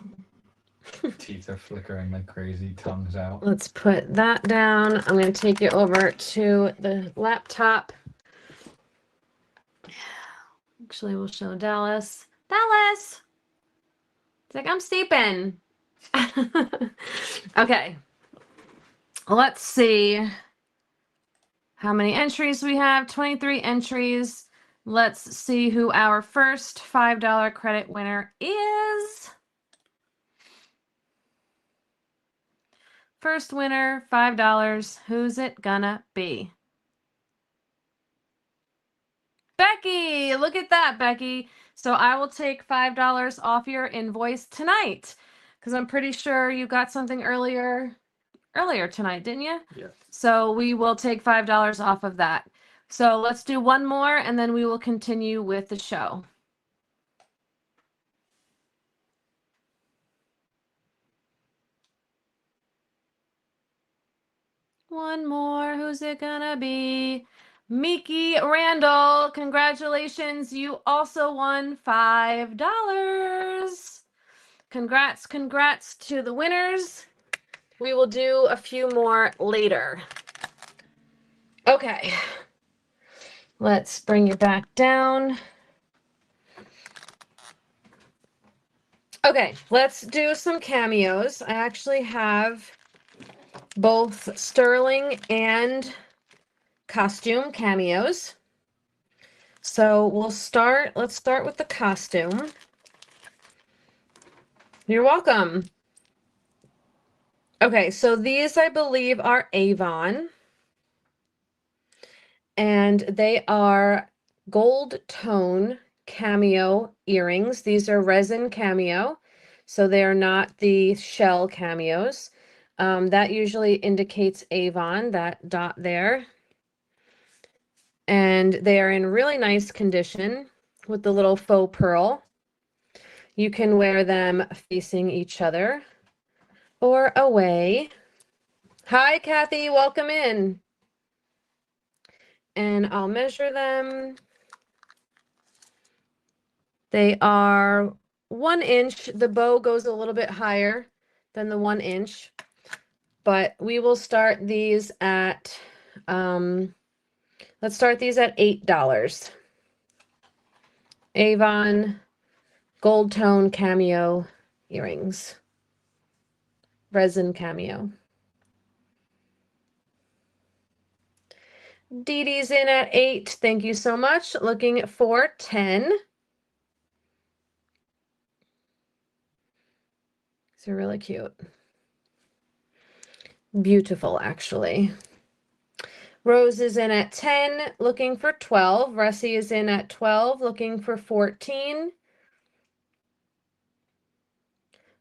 Teeth are flickering like crazy, tongues out. Let's put that down. I'm going to take you over to the laptop. Actually, we'll show Dallas. Dallas! It's like, I'm sleeping. Okay. Let's see how many entries we have. 23 entries. Let's see who our first $5 credit winner is. First winner, $5. Who's it gonna be? Becky! Look at that, Becky. So I will take $5 off your invoice tonight because I'm pretty sure you got something earlier tonight, didn't you? Yes. So we will take $5 off of that. So let's do one more and then we will continue with the show. One more. Who's it gonna be? Miki Randall. Congratulations. You also won $5. Congrats to the winners. We will do a few more later. Okay. Let's bring you back down. Okay, let's do some cameos. I actually have both sterling and costume cameos. So let's start with the costume. You're welcome. Okay, so these I believe are Avon. And they are gold tone cameo earrings. These are resin cameo, so they are not the shell cameos. That usually indicates Avon, that dot there. And they are in really nice condition with the little faux pearl. You can wear them facing each other or away. Hi, Kathy, welcome in. And I'll measure them. They are 1 inch. The bow goes a little bit higher than the 1 inch, but we will start these at, let's start these at $8. Avon gold tone cameo earrings, resin cameo. Dee Dee's in at 8. Thank you so much. Looking for 10. These are really cute. Beautiful, actually. Rose is in at 10, looking for 12. Russie is in at 12, looking for 14.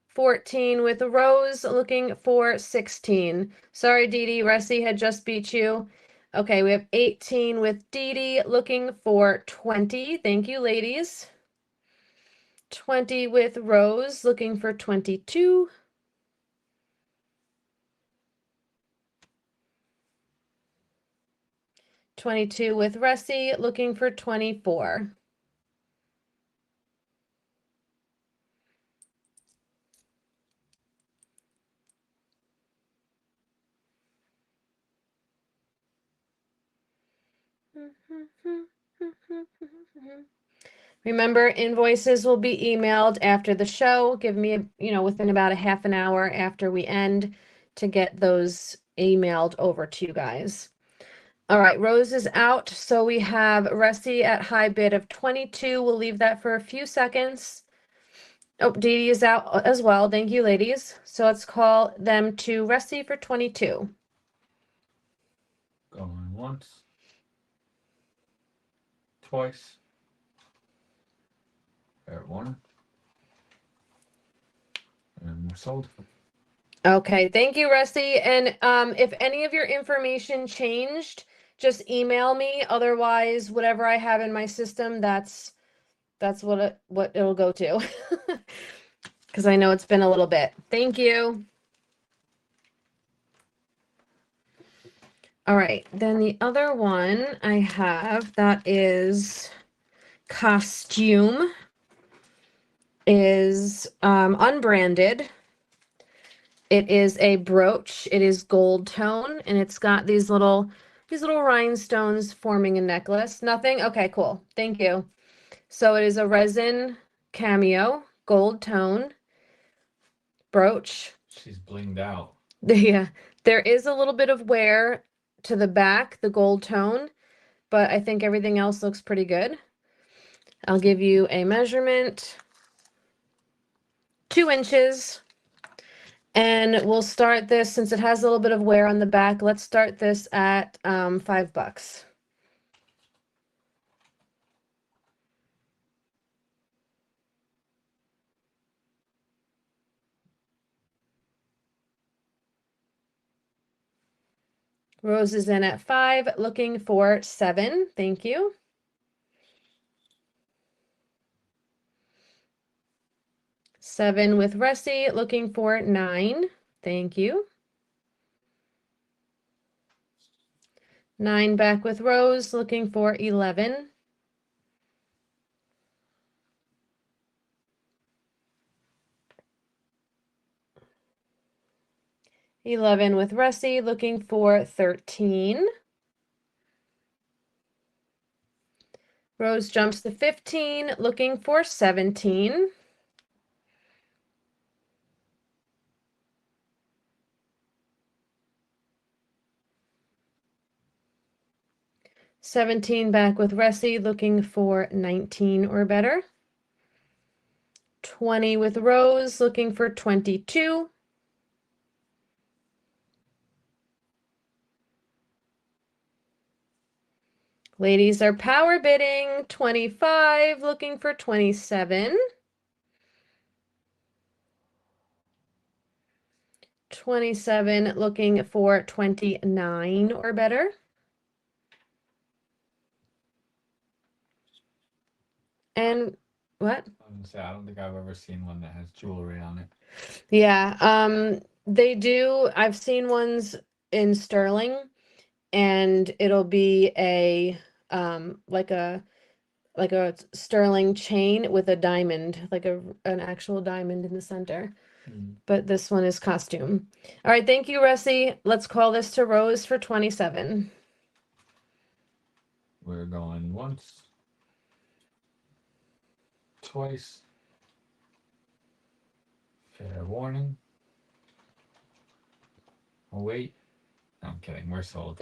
14 with Rose, looking for 16. Sorry, Dee Dee, Russie had just beat you. Okay, we have 18 with Dee Dee, looking for 20. Thank you, ladies. 20 with Rose, looking for 22. 22 with Russie, looking for 24. Remember, invoices will be emailed after the show. Give me, within about a half an hour after we end to get those emailed over to you guys. All right, Rose is out. So we have Russie at high bid of 22. We'll leave that for a few seconds. Oh, Dee Dee is out as well. Thank you, ladies. So let's call them to Russie for 22. Going once. Twice. There, one. And we're sold. Okay, thank you, Rusty. And if any of your information changed, just email me. Otherwise, whatever I have in my system, that's That's what it'll go to. Because I know it's been a little bit. Thank you. All right, then the other one I have that is costume is unbranded. It is a brooch. It is gold tone, and it's got these little rhinestones forming a necklace. Nothing? Okay, cool. Thank you. So it is a resin cameo, gold tone brooch. She's blinged out. Yeah, there is a little bit of wear to the back, the gold tone, but I think everything else looks pretty good. I'll give you a measurement, 2 inches. And we'll start this, since it has a little bit of wear on the back, let's start this at $5. Rose is in at 5, looking for 7. Thank you. Seven with Russie, looking for 9. Thank you. 9 back with Rose, looking for 11. 11 with Russie, looking for 13. Rose jumps to 15, looking for 17. 17 back with Russie, looking for 19 or better. 20 with Rose, looking for 22. Ladies are power bidding. 25, looking for 27. 27, looking for 29 or better. And what? I was gonna say, I don't think I've ever seen one that has jewelry on it. Yeah, they do. I've seen ones in sterling, and it'll be a like a sterling chain with a diamond, like an actual diamond in the center. But this one is costume. All right, thank you, Russie. Let's call this to Rose for 27. We're going once, twice. Fair warning. Oh, wait. No, I'm kidding. We're sold.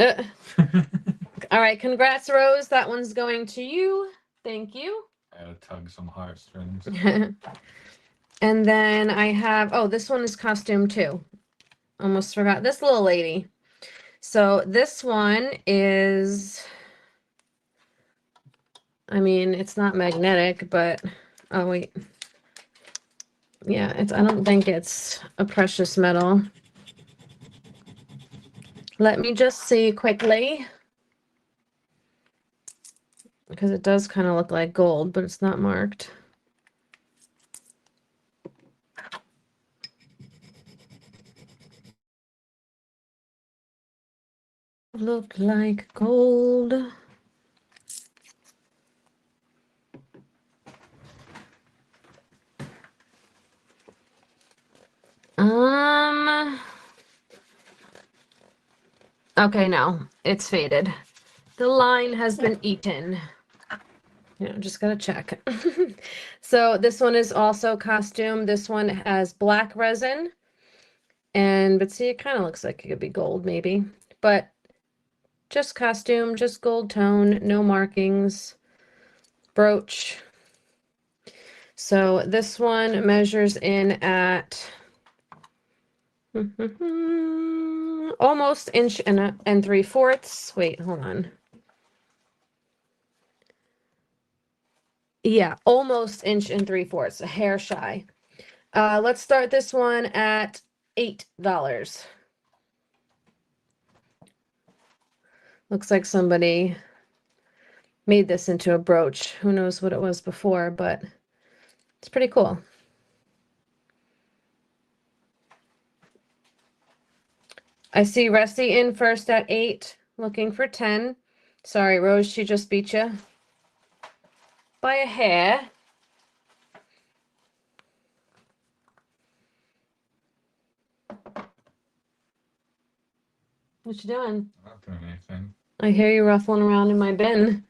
All right, congrats, Rose. That one's going to you. Thank you. I gotta tug some heartstrings. And then I have, oh, this one is costume too. Almost forgot this little lady. So this one is, I mean, it's not magnetic, but, oh, wait. Yeah, I don't think it's a precious metal. Let me just see quickly. Because it does kind of look like gold, but it's not marked. Look like gold. Okay, no, it's faded. The line has been eaten. Yeah, just gotta check. So this one is also costume. This one has black resin. But see, it kind of looks like it could be gold maybe, but just costume, just gold tone, no markings, brooch. So this one measures in at almost inch and 3/4. Wait, hold on. Yeah, almost inch and 3/4, a hair shy. Let's start this one at $8. Looks like somebody made this into a brooch. Who knows what it was before, but it's pretty cool. I see Rusty in first at 8, looking for 10. Sorry, Rose, she just beat you by a hair. What you doing? Not doing anything. I hear you ruffling around in my bin.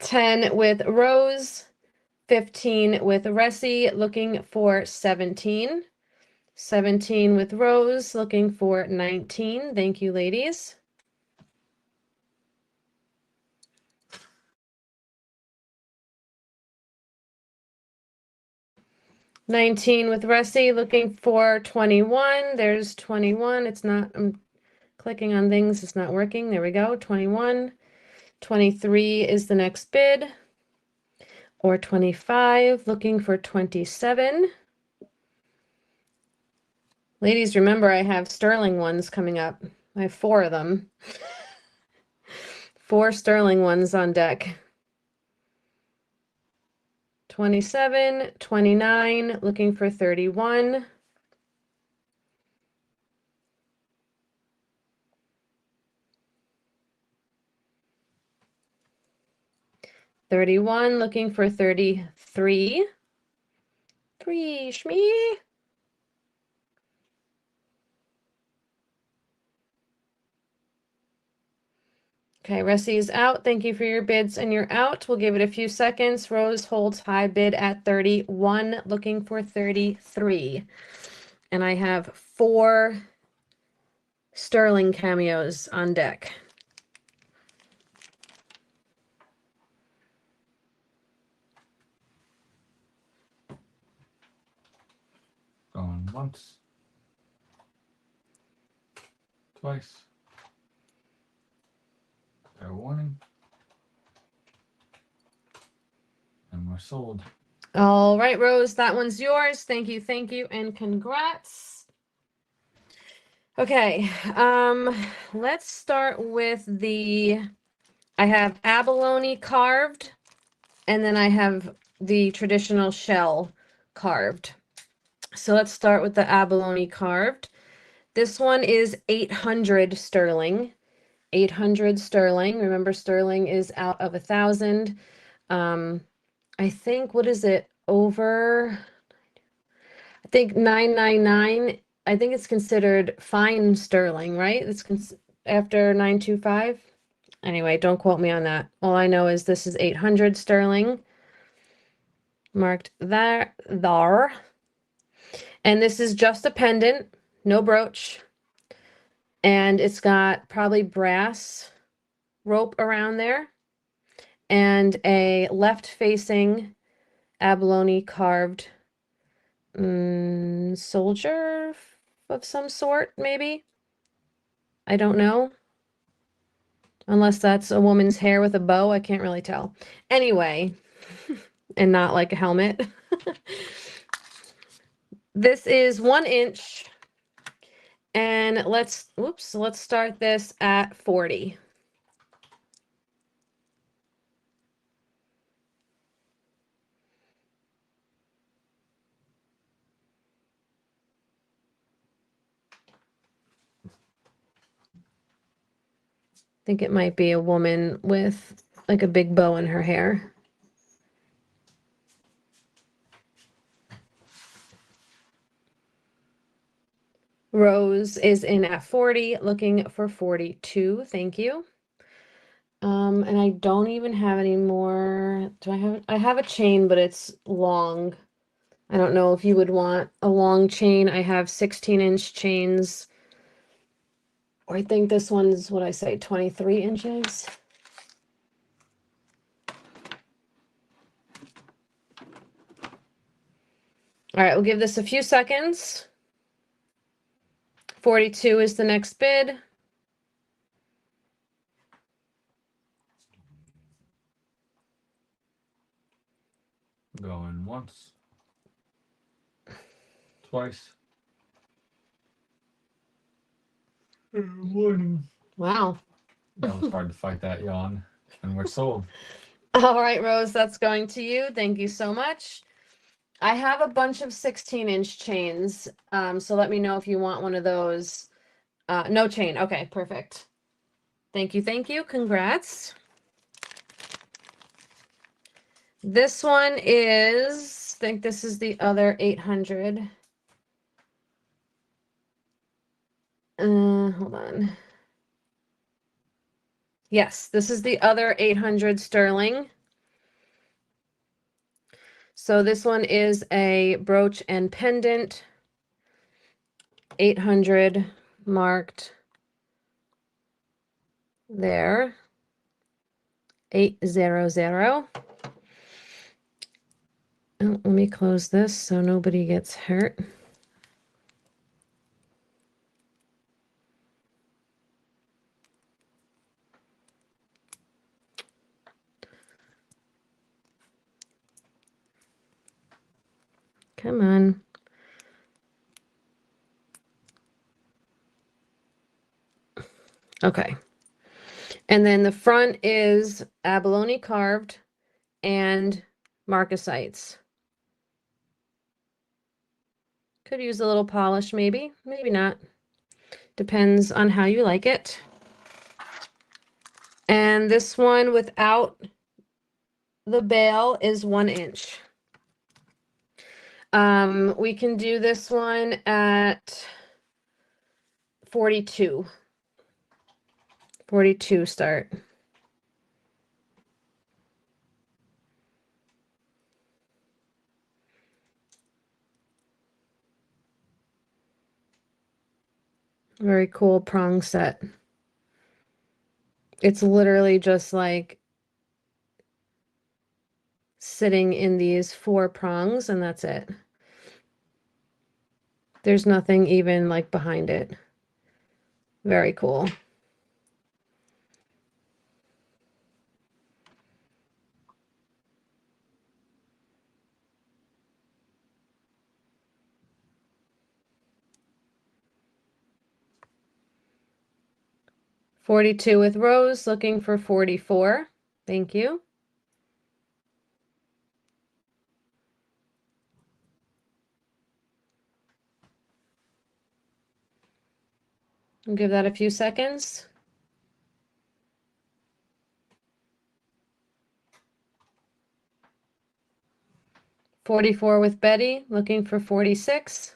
10 with Rose, 15 with Ressie, looking for 17. 17 with Rose, looking for 19. Thank you, ladies. $19 with Ressie, looking for 21. There's 21. It's not, I'm clicking on things, it's not working. There we go, 21. 23 is the next bid. Or 25, looking for 27. Ladies, remember I have sterling ones coming up. I have 4 of them. 4 sterling ones on deck. 27, 29, looking for 31. 31, looking for 33. 3, shmee. Okay, Ressie's out. Thank you for your bids and you're out. We'll give it a few seconds. Rose holds high bid at 31, looking for 33. And I have 4 sterling cameos on deck. Going once. Twice. Fair warning. And we're sold. All right, Rose, that one's yours. Thank you, and congrats. Okay, let's start with I have abalone carved, and then I have the traditional shell carved. So let's start with the abalone carved. This one is 800 sterling. 800 sterling. Remember, sterling is out of 1,000. I think, what is it, over, I think 999, I think it's considered fine sterling, right? It's after 925. Anyway, don't quote me on that. All I know is this is 800 sterling. Marked there. And this is just a pendant, no brooch. And it's got probably brass rope around there. And a left-facing abalone carved soldier of some sort, maybe. I don't know. Unless that's a woman's hair with a bow, I can't really tell. Anyway, and not like a helmet. This is 1 inch. And let's start this at 40. I think it might be a woman with like a big bow in her hair. Rose is in at 40, looking for 42. Thank you. And I don't even have any more. I have a chain, but it's long. I don't know if you would want a long chain. I have 16-inch chains. Or I think this one's, what I say, 23 inches. All right, we'll give this a few seconds. 42 is the next bid. Going once. Twice. Warning. Wow. That was hard to fight that yawn. And we're sold. All right, Rose, that's going to you. Thank you so much. I have a bunch of 16-inch chains, so let me know if you want one of those. No chain. Okay, perfect. Thank you, thank you. Congrats. This one is, I think this is the other 800. Hold on. Yes, this is the other 800 sterling. So this one is a brooch and pendant, 800 marked there, 800. Oh, let me close this so nobody gets hurt. Come on. Okay. And then the front is abalone carved and marcasites. Could use a little polish, maybe, maybe not. Depends on how you like it. And this one without the bail is 1 inch. We can do this one at 42. 42 start. Very cool prong set. It's literally just like sitting in these 4 prongs and that's it. There's nothing even like behind it. Very cool. $42 with Rose, looking for $44. Thank you. I'll give that a few seconds. $44 with Betty, looking for $46.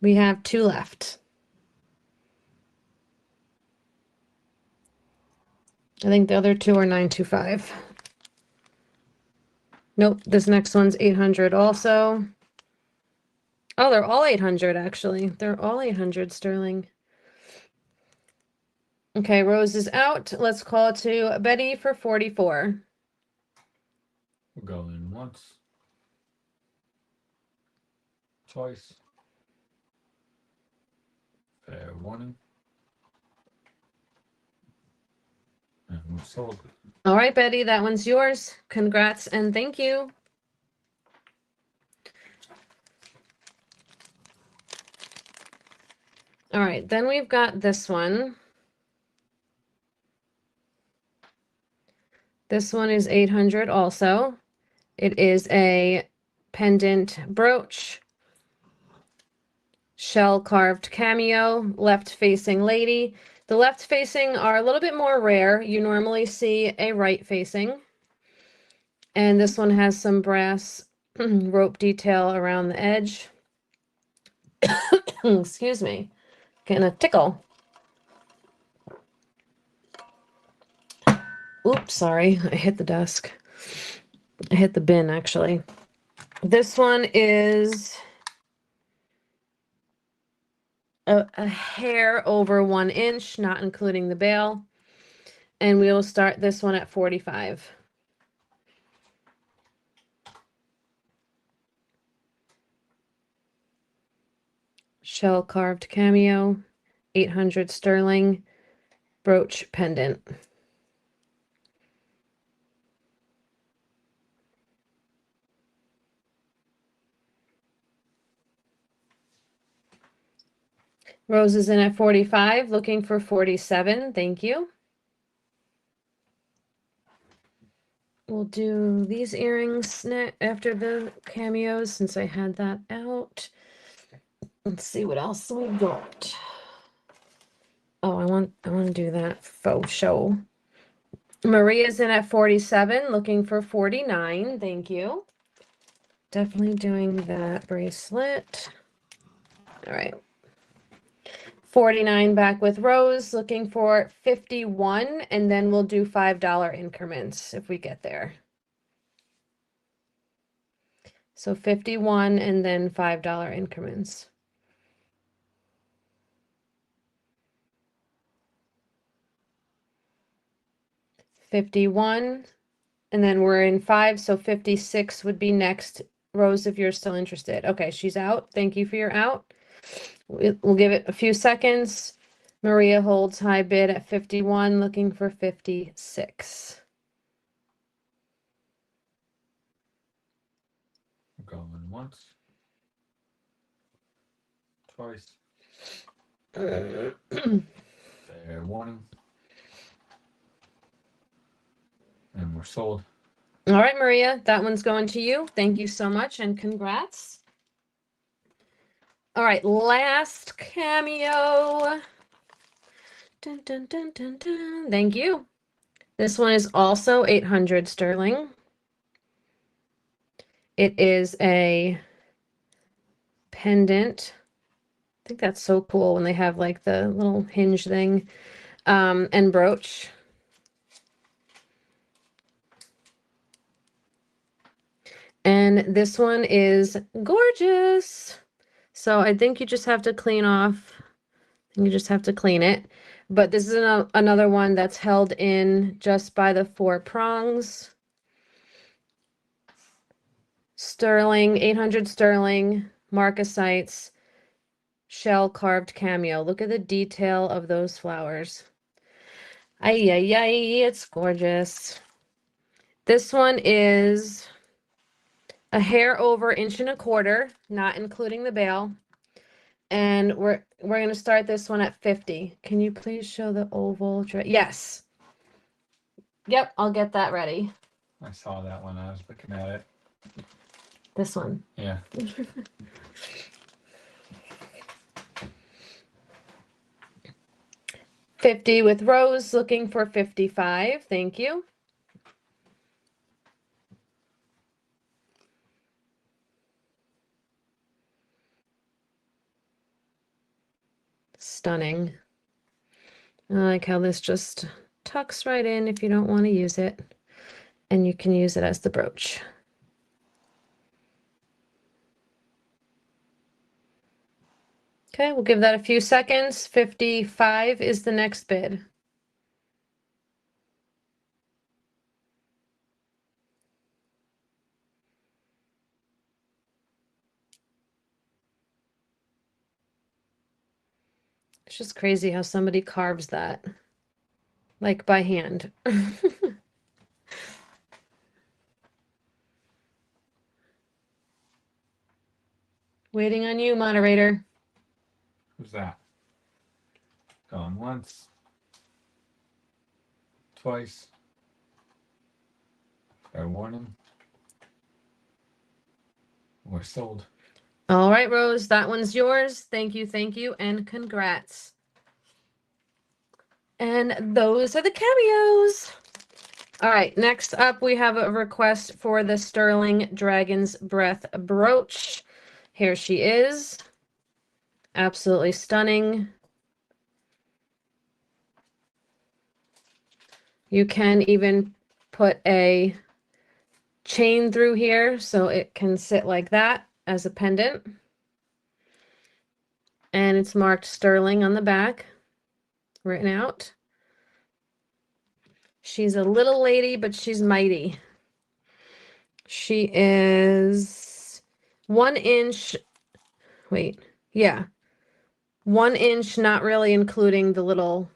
We have 2 left. I think the other 2 are 925. Nope, this next one's 800 also. Oh, they're all 800 actually. They're all 800 sterling. Okay, Rose is out. Let's call to Betty for 44. We'll go in once. Twice. Fair warning. And we're sold. All right, Betty, that one's yours. Congrats and thank you. All right, then we've got this one. This one is 800 also. It is a pendant brooch, shell carved cameo, left facing lady. The left facing are a little bit more rare. You normally see a right facing. And this one has some brass rope detail around the edge. Excuse me, getting a tickle. Oops, sorry, I hit the desk. I hit the bin, actually. This one is a hair over 1 inch, not including the bail. And we will start this one at 45. Shell carved cameo, 800 sterling, brooch pendant. Rose is in at 45, looking for 47. Thank you. We'll do these earrings after the cameos since I had that out. Let's see what else we got. Oh, I want to do that faux show. Maria's in at 47, looking for 49. Thank you. Definitely doing that bracelet. All right. 49 back with Rose, looking for 51, and then we'll do $5 increments if we get there. So 51 and then $5 increments. $51, and then we're in 5, so 56 would be next. Rose, if you're still interested. Okay, she's out. Thank you for your out. We'll give it a few seconds. Maria holds high bid at 51, looking for 56. Going once. Twice. All Fair warning. And we're sold. right, Maria, that one's going to you. Thank you so much and congrats. All right, last cameo. Dun, dun, dun, dun, dun. Thank you. This one is also 800 sterling. It is a pendant. I think that's so cool when they have like the little hinge thing, and brooch. And this one is gorgeous. So I think you just have to clean off. You just have to clean it. But this is another one that's held in just by the 4 prongs. Sterling, 800 sterling, marcasites, shell carved cameo. Look at the detail of those flowers. Ay, ay, ay, it's gorgeous. This one is a hair over 1.25 inches, not including the bail. And we're going to start this one at 50. Can you please show the oval? Yes. Yep, I'll get that ready. I saw that when I was looking at it. This one. Yeah. $50 with Rose, looking for 55. Thank you. Stunning. I like how this just tucks right in if you don't want to use it. And you can use it as the brooch. Okay, we'll give that a few seconds. 55 is the next bid. It's just crazy how somebody carves that, like by hand. Waiting on you, moderator. Who's that? Going once. Twice. Fair warning. We're sold. All right, Rose, that one's yours. Thank you, and congrats. And those are the cameos. All right, next up, we have a request for the Sterling Dragon's Breath brooch. Here she is. Absolutely stunning. You can even put a chain through here so it can sit like that as a pendant. And it's marked sterling on the back, written out. She's a little lady, but she's mighty. She is 1 inch. Wait, yeah. 1 inch, not really including the little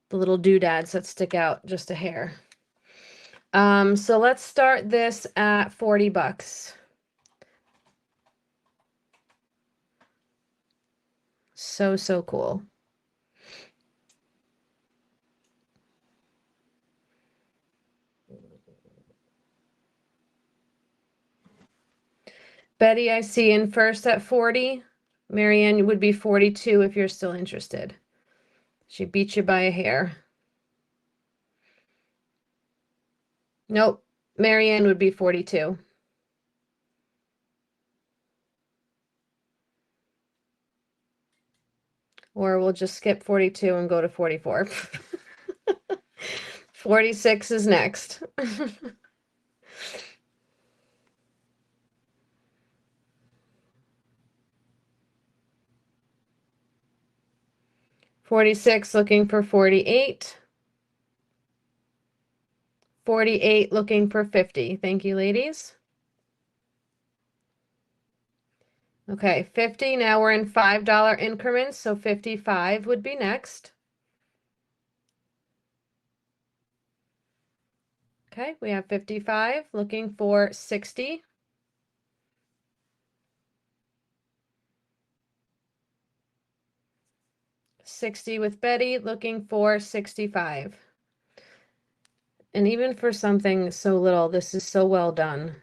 doodads that stick out just a hair. So let's start this at $40. So, so cool. Betty, I see in first at 40. Marianne would be 42 if you're still interested. She beat you by a hair. Nope. Marianne would be 42. Or we'll just skip 42 and go to 44. 46 is next. 46 looking for 48. 48 looking for 50. Thank you, ladies. Okay, 50. Now we're in $5 increments, so 55 would be next. Okay, we have 55 looking for 60. 60 with Betty looking for 65. And even for something so little, this is so well done.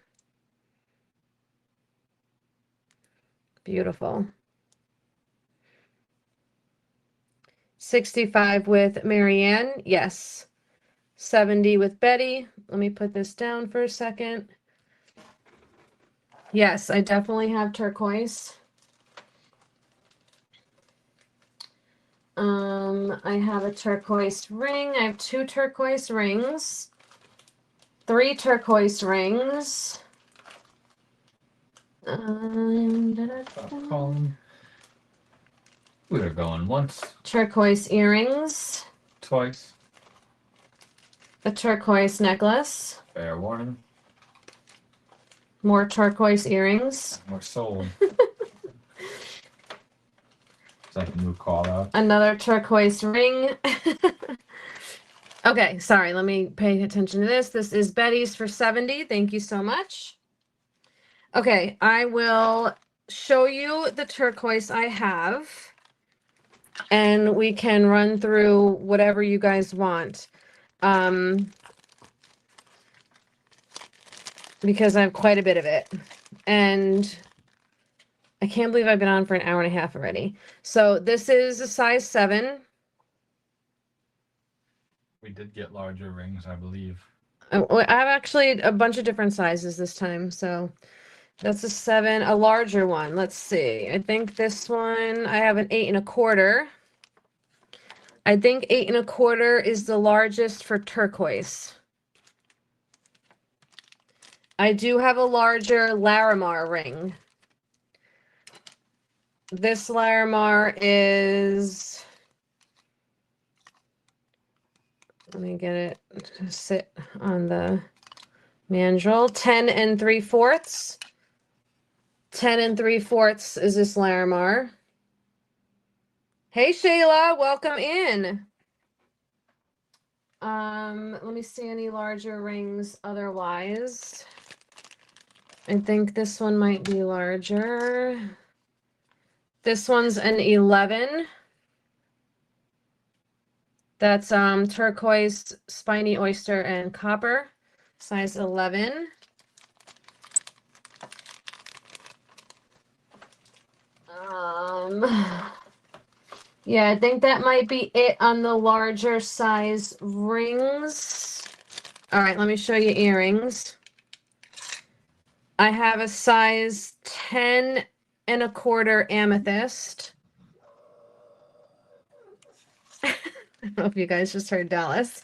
Beautiful. 65 with Marianne, yes. 70 with Betty. Let me put this down for a second. Yes, I definitely have turquoise. I have a turquoise ring. I have 2 turquoise rings, 3 turquoise rings. Stop calling. We're going once, Turquoise earrings, twice. a turquoise necklace, Fair warning. more turquoise earrings, We're sold. Second new call out. another turquoise ring. Okay, sorry, let me pay attention to this. This is Betty's for 70. Thank you so much. Okay, I will show you the turquoise I have, and we can run through whatever you guys want. Because I have quite a bit of it. And I can't believe I've been on for an hour and a half already. So this is a size 7. We did get larger rings, I believe. I have actually a bunch of different sizes this time. So that's a 7, a larger one. Let's see. I think this one, I have an 8 1/4. I think 8 1/4 is the largest for turquoise. I do have a larger Larimar ring. This Larimar is, let me get it to sit on the mandrel. 10 3/4. 10 3/4 is this Larimar. Hey Shayla, welcome in. Let me see any larger rings otherwise. I think this one might be larger. This one's an 11. That's turquoise, spiny oyster, and copper, size 11. Yeah, I think that might be it on the larger size rings. All right, let me show you earrings. I have a size 10 1/4 amethyst. I don't know if you guys just heard Dallas.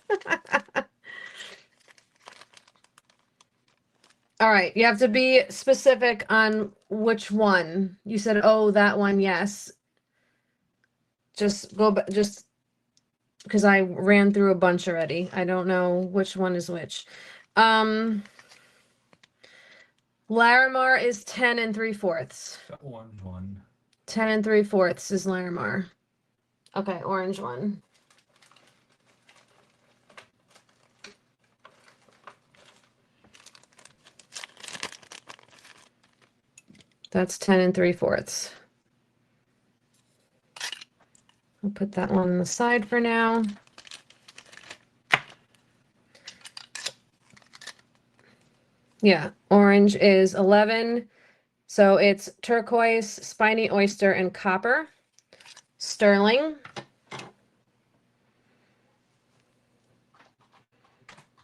All right, you have to be specific on which one. You said, oh, that one, yes. Just go back, just because I ran through a bunch already. I don't know which one is which. Larimar is 10 3/4. The orange one. 10 3/4 is Larimar. Okay, orange one. That's 10 3/4. I'll put that one on the side for now. Yeah, orange is 11. So it's turquoise, spiny oyster, and copper. Sterling.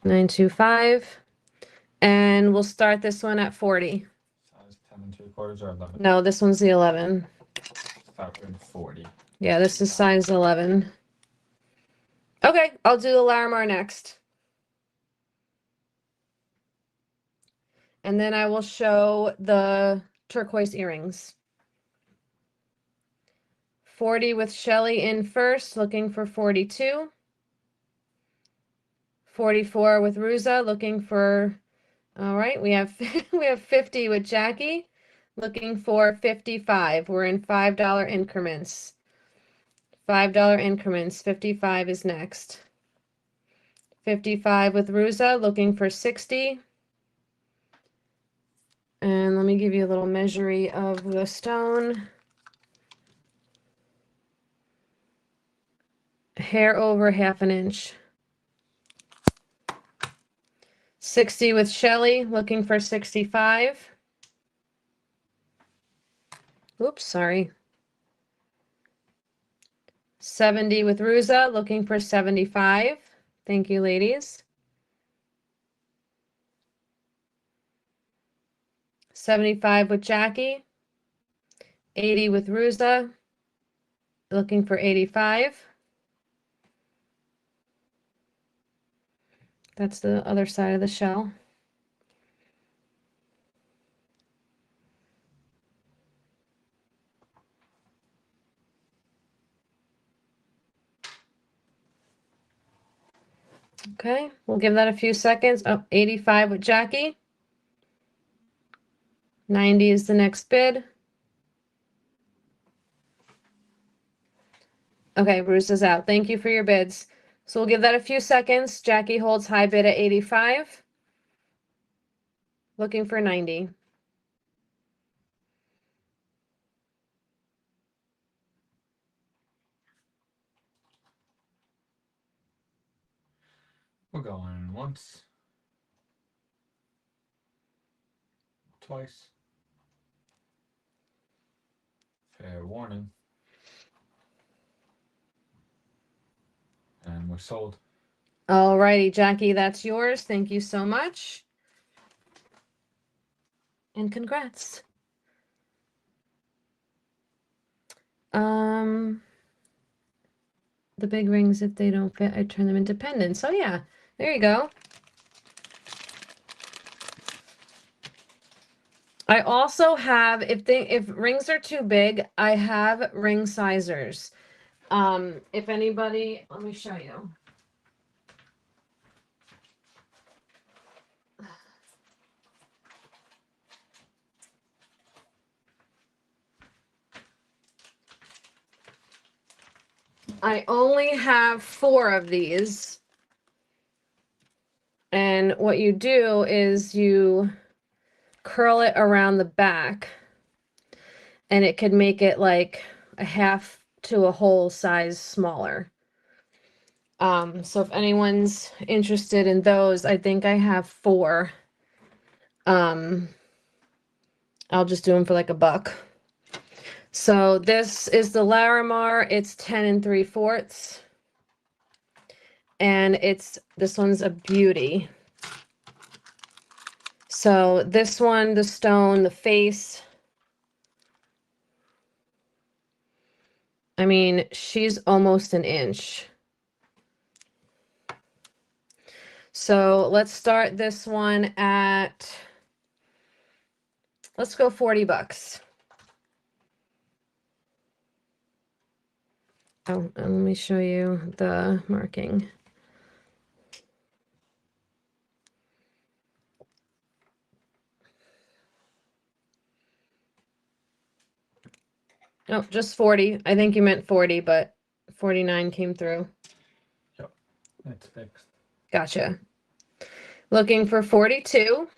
925. And we'll start this one at 40. Size 10 3/4 or 11? No, this one's the 11. Start with 40. Yeah, this is size 11. Okay, I'll do the Larimar next. And then I will show the turquoise earrings. 40 with Shelly in first, looking for 42. 44 with Ruza, looking for, all right, we have we have 50 with Jackie, looking for 55. We're in $5 increments. $5 increments. 55 is next. 55 with Ruza, looking for 60. And let me give you a little measuring of the stone. Hair over 1/2 inch. 60 with Shelly, looking for 65. Oops, sorry. 70 with Ruza, looking for 75. Thank you, ladies. 75 with Jackie. 80 with Ruza, looking for 85. That's the other side of the shell. Okay, we'll give that a few seconds. Oh, 85 with Jackie. 90 is the next bid. Okay, Bruce is out. Thank you for your bids. So we'll give that a few seconds. Jackie holds high bid at 85. Looking for 90. We're going once, twice. Fair warning. And we're sold. All righty, Jackie, that's yours. Thank you so much. And congrats. The big rings, if they don't fit, I turn them into pendants. So yeah, there you go. I also have, if rings are too big, I have ring sizers. If anybody, let me show you. I only have 4 of these. And what you do is you curl it around the back, and it could make it like a half to a whole size smaller. So if anyone's interested in those, I think I have 4. I'll just do them for like $1. So this is the Larimar. It's 10 3/4. And this one's a beauty. So this one, the stone, the face. I mean, she's almost an inch. So let's start this one at, let's go $40. Oh, and let me show you the marking. Oh, just 40. I think you meant 40, but 49 came through. Yep, it's fixed. Gotcha. Looking for 42.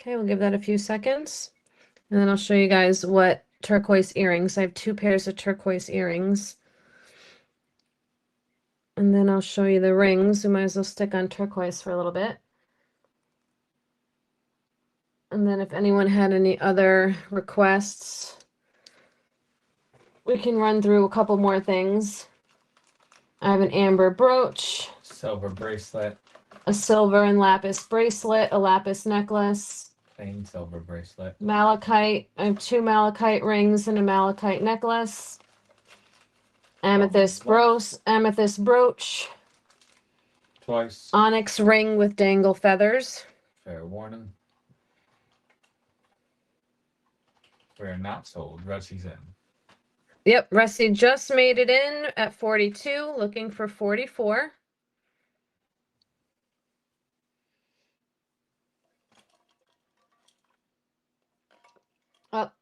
Okay, we'll give that a few seconds. And then I'll show you guys what turquoise earrings. I have 2 pairs of turquoise earrings. And then I'll show you the rings. We might as well stick on turquoise for a little bit. And then if anyone had any other requests, we can run through a couple more things. I have an amber brooch, Silver bracelet, a silver and lapis bracelet, a lapis necklace, plain silver bracelet, malachite. I have 2 malachite rings and a malachite necklace. Amethyst brooch, twice, onyx ring with dangle feathers. fair warning. We're not sold. Rusty's in. Yep, Rusty just made it in at 42, looking for 44.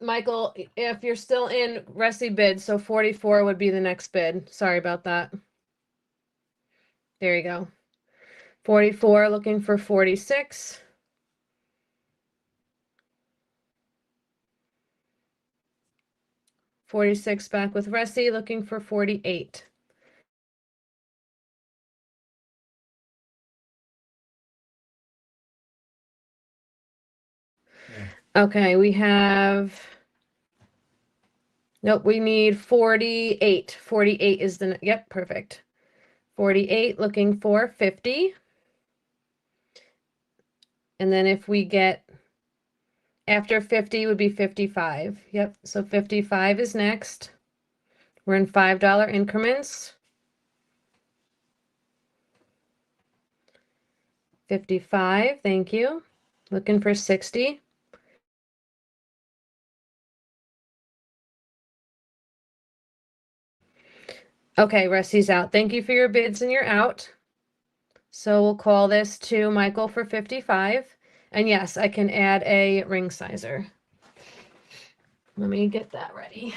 Michael, if you're still in, Rusty bid, so 44 would be the next bid. Sorry about that. There you go. 44, looking for 46. $46 back with Rusty, looking for 48. Yeah. Okay, we have. Nope, we need 48. 48 is the. Yep, perfect. 48, looking for 50. And then if we get. After 50 would be 55. Yep, so 55 is next. We're in $5 increments. 55, thank you. Looking for 60. Okay, Rusty's out. Thank you for your bids and you're out. So we'll call this to Michael for 55. And yes, I can add a ring sizer. Let me get that ready.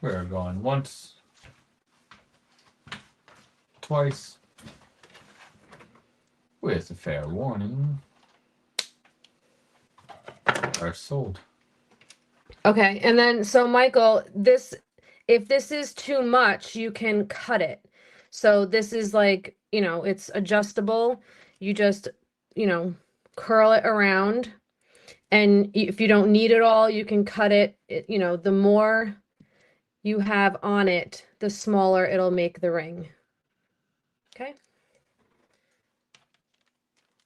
We're going once, twice, with a fair warning. Are sold. Okay, and then so Michael, if this is too much, you can cut it. So this is like, it's adjustable. You just, curl it around. And if you don't need it all, you can cut it. The more you have on it, the smaller it'll make the ring. Okay.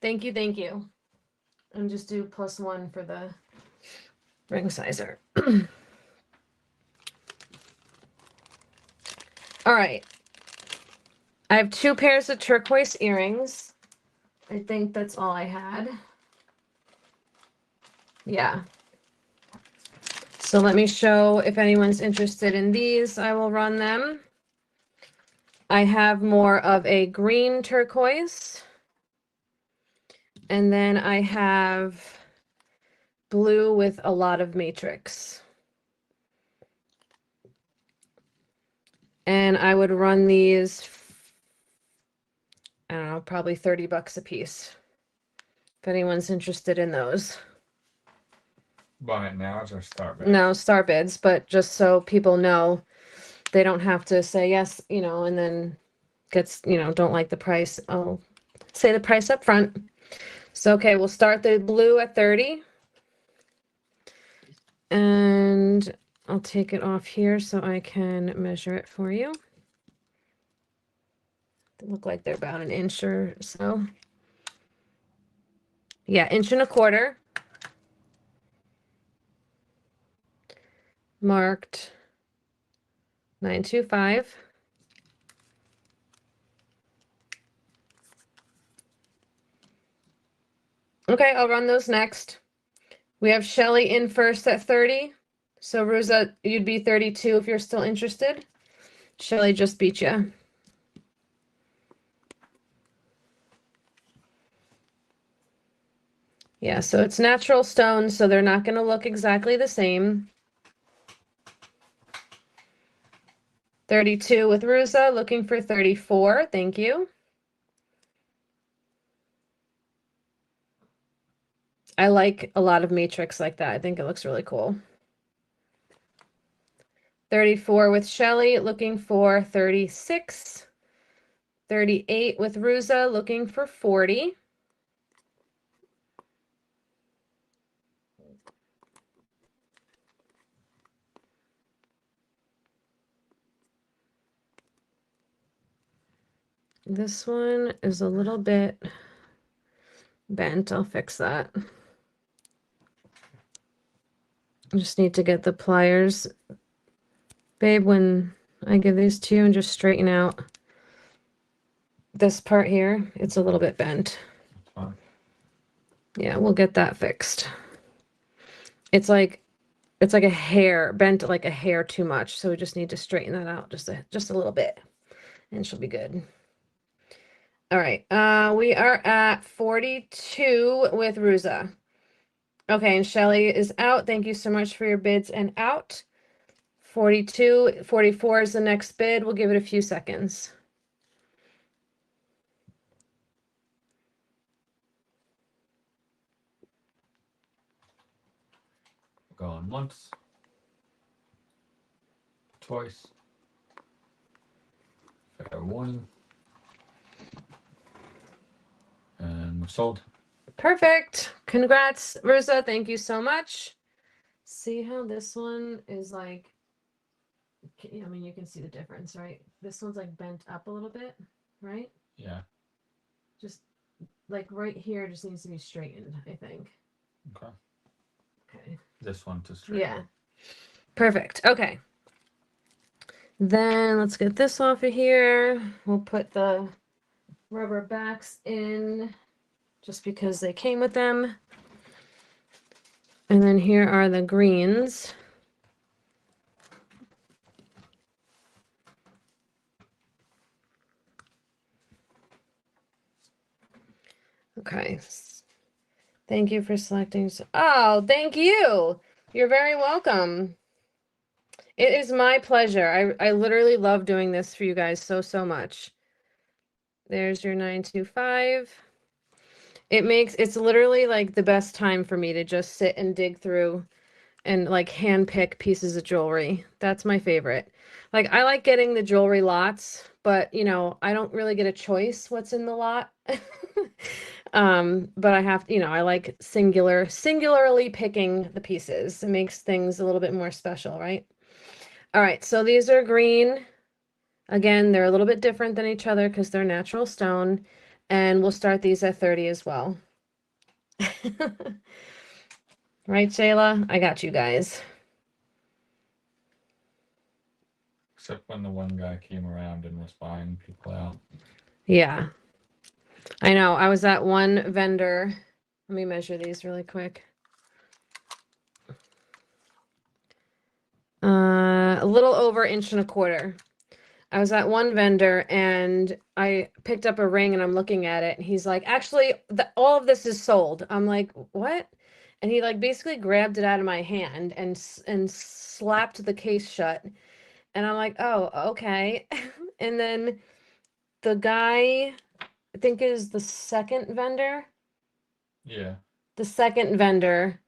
Thank you, thank you. And just do +1 for the ring sizer. All right. I have 2 pairs of turquoise earrings. I think that's all I had. Yeah. So let me show if anyone's interested in these. I will run them. I have more of a green turquoise. And then I have blue with a lot of matrix. And I would run these, I don't know, probably $30 a piece. If anyone's interested in those. Buy it now or start bids? No, star bids, but just so people know, they don't have to say yes, and then don't like the price. I'll say the price up front. So, okay, we'll start the blue at 30. And I'll take it off here so I can measure it for you. They look like they're about 1 inch or so. Yeah, 1.25 inches. Marked 925. Okay, I'll run those next. We have Shelly in first at 30. So Ruza, you'd be 32 if you're still interested. Shelly just beat you. Yeah, so it's natural stones, so they're not going to look exactly the same. 32 with Ruza, looking for 34. Thank you. I like a lot of matrix like that. I think it looks really cool. 34 with Shelly, looking for 36. 38 with Ruza, looking for 40. This one is a little bit bent. I'll fix that. I just need to get the pliers. Babe, when I give these to you and just straighten out this part here, it's a little bit bent. That's fine. Yeah, we'll get that fixed. It's like a hair, bent like a hair too much. So we just need to straighten that out just a little bit and she'll be good. All right, we are at 42 with Ruza. Okay, and Shelly is out. Thank you so much for your bids and out. 42, 44 is the next bid. We'll give it a few seconds. Going once. Twice. Fair warning. And we're sold. Perfect. Congrats, Ruza. Thank you so much. See how this one is like, I mean, you can see the difference, right? This one's like bent up a little bit, right? Yeah. Just like right here just needs to be straightened, I think. Okay. Okay. This one to straight. Yeah. Perfect. Okay. Then let's get this off of here. We'll put the rubber backs in just because they came with them. And then here are the greens. Okay. Thank you for selecting. Oh, thank you. You're very welcome. It is my pleasure. I literally love doing this for you guys so much. There's your 925. It's literally like the best time for me to just sit and dig through and like hand pick pieces of jewelry. That's my favorite. Like I like getting the jewelry lots, but you know, I don't really get a choice what's in the lot. But I have, you know, I like singularly picking the pieces. It makes things a little bit more special, right? All right, so these are green. Again, they're a little bit different than each other because they're natural stone. And we'll start these at 30 as well. Right, Shayla? I got you guys. Except when the one guy came around and was buying people out. Yeah. I know. I was at one vendor. Let me measure these really quick. A little over 1.25 inches. I was at one vendor and I picked up a ring and I'm looking at it and he's like, actually, all of this is sold. I'm like, what? And he like basically grabbed it out of my hand and slapped the case shut. And I'm like, oh, okay. And then the guy, I think is the second vendor. Yeah. The second vendor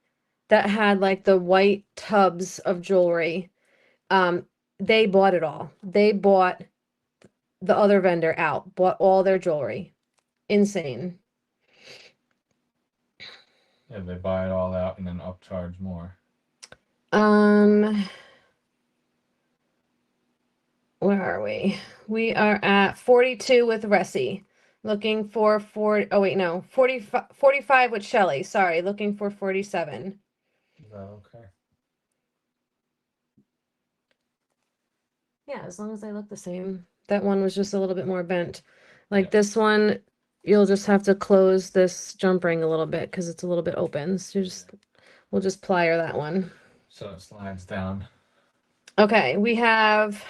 that had like the white tubs of jewelry, they bought it all. They bought the other vendor out, bought all their jewelry. Insane. Yeah, they buy it all out and then upcharge more. Where are we? We are at 42 with Ressie. Looking for 40. Oh, wait, no. 45 with Shelly. Sorry, looking for 47. Is that okay? Yeah, as long as they look the same. That one was just a little bit more bent. Like Yeah. this one, you'll just have to close this jump ring a little bit because it's a little bit open. So we'll just plier that one. So it slides down. Okay, we have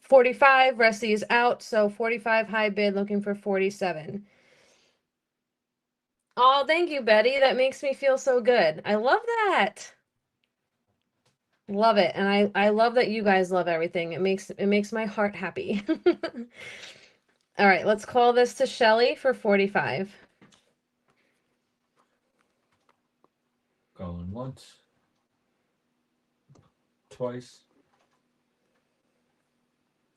45. Ressie is out, so 45 high bid, looking for 47. Oh, thank you, Betty. That makes me feel so good. I love that. Love it. And I love that you guys love everything. It makes my heart happy. All right, let's call this to Shelly for 45. Going once. Twice.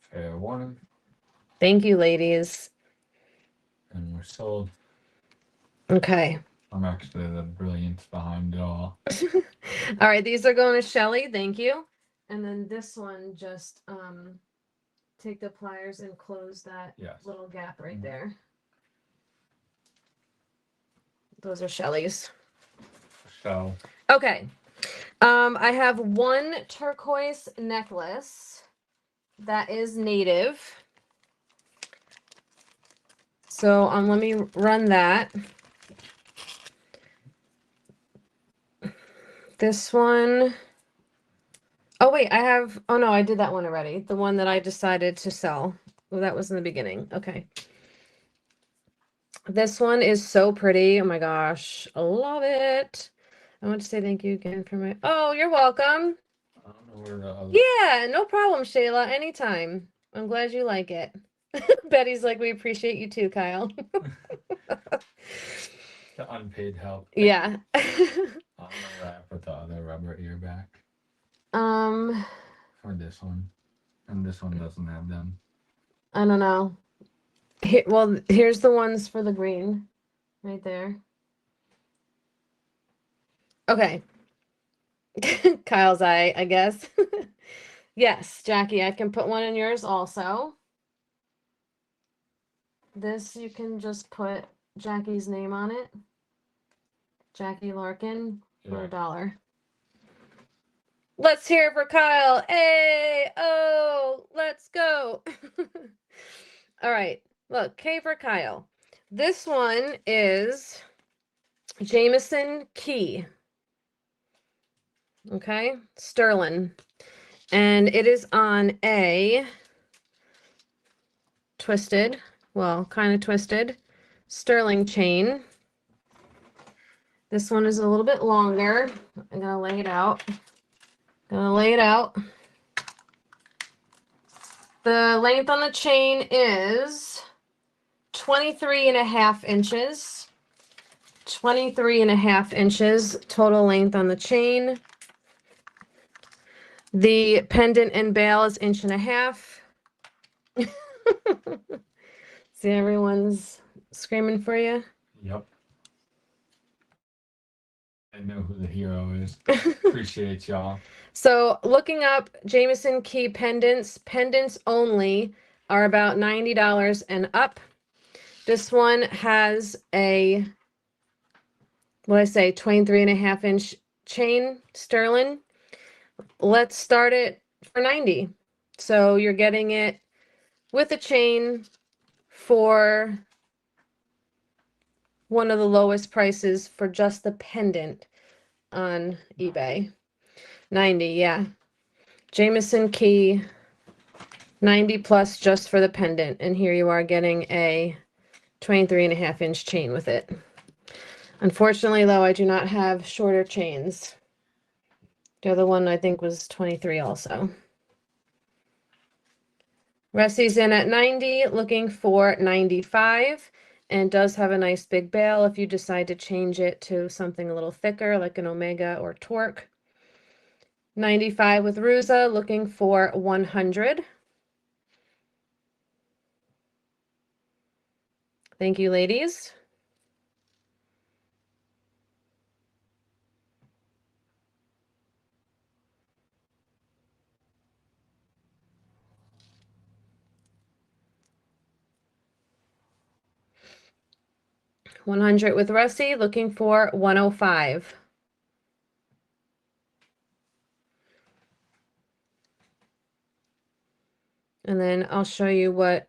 Fair warning. Thank you, ladies. And we're sold. Okay. I'm actually the brilliance behind it all. All right, these are going to Shelly. Thank you. And then this one, just take the pliers and close that Yes. little gap right there. Those are Shelly's. So Okay. I have one turquoise necklace that is native. So let me run that. This one. Oh wait, oh no, I did that one already. The one that I decided to sell. Well, that was in the beginning. Okay. This one is so pretty. Oh my gosh. I love it. I want to say thank you again for my, oh, you're welcome. I don't know where the other. Yeah, no problem, Shayla. Anytime. I'm glad you like it. Betty's like, we appreciate you too, Kyle. The unpaid help. Yeah. I don't know where I put the other rubber ear back. For this one. And this one doesn't have them. I don't know. Here, well, here's the ones for the green. Right there. Okay. Kyle's eye, I guess. Yes, Jackie, I can put one in yours also. This, you can just put Jackie's name on it. Jackie Larkin for Yeah. $1. Let's hear it for Kyle. Hey, oh, let's go. All right, look, K for Kyle. This one is Jameson Key. Okay, Sterling. And it is on a twisted, well, kind of twisted sterling chain. This one is a little bit longer. I'm gonna lay it out. The length on the chain is 23.5 inches. 23.5 inches total length on the chain. The pendant and bail is 1.5 inches. See, everyone's screaming for you. Yep. I know who the hero is. Appreciate y'all. So looking up Jameson Key pendants only are about $90 and up. This one has a, what I say, 23.5 inch chain, sterling. Let's start it for 90. So you're getting it with a chain for one of the lowest prices for just the pendant on eBay. 90, yeah. Jameson Key, 90 plus just for the pendant. And here you are getting a 23.5 inch chain with it. Unfortunately, though, I do not have shorter chains. The other one I think was 23 also. Ressie's in at 90, looking for 95, and does have a nice big bail if you decide to change it to something a little thicker like an Omega or Torque. 95 with Ruza, looking for 100. Thank you, ladies. $100 with Russie, looking for 105. And then I'll show you what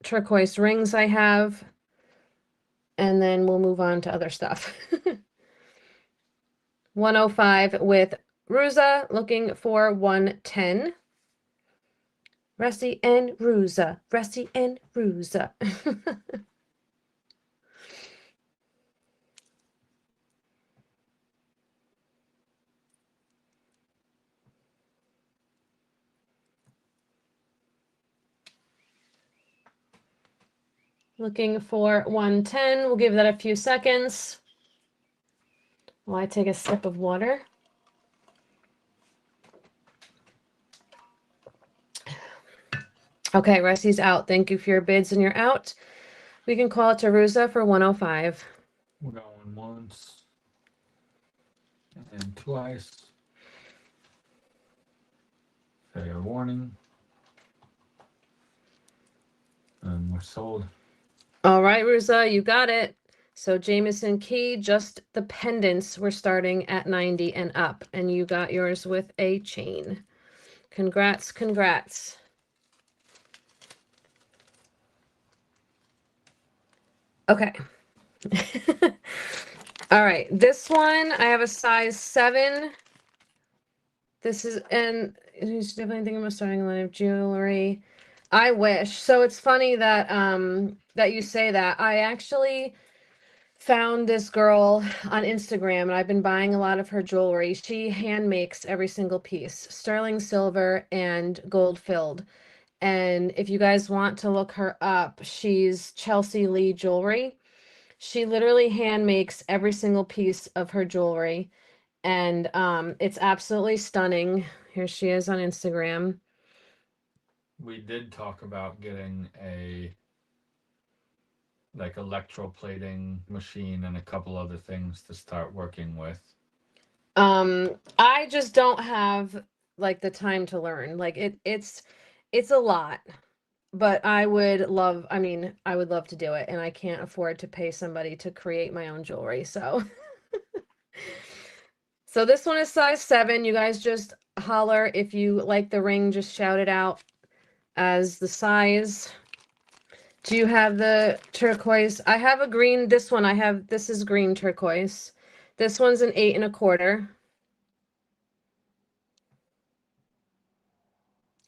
turquoise rings I have, and then we'll move on to other stuff. 105 with Ruza, looking for 110. Russie and Ruza, Russie and Ruza. Looking for 110. We'll give that a few seconds. While I take a sip of water. Okay, Rusty's out. Thank you for your bids and you're out. We can call it to Ruza for 105. We're going once and twice. Fair warning. And we're sold. All right, Ruza, you got it. So Jameson Key, just the pendants were starting at 90 and up, and you got yours with a chain. Congrats, congrats. Okay. All right, this one, I have a size 7. This is, and he's definitely thinking about starting a line of jewelry. I wish. So it's funny that that you say that. I actually found this girl on Instagram and I've been buying a lot of her jewelry. She hand makes every single piece, sterling silver and gold filled. And if you guys want to look her up, she's Chelsea Lee Jewelry. She literally hand makes every single piece of her jewelry. And it's absolutely stunning. Here she is on Instagram. We did talk about getting a like electroplating machine and a couple other things to start working with. I just don't have like the time to learn. Like it's a lot. But I would love, I mean, I would love to do it, and I can't afford to pay somebody to create my own jewelry. So so this one is size 7. You guys just holler if you like the ring, just shout it out as the size. Do you have the turquoise? I have a green. This one I have. This is green turquoise. This one's an 8 1/4.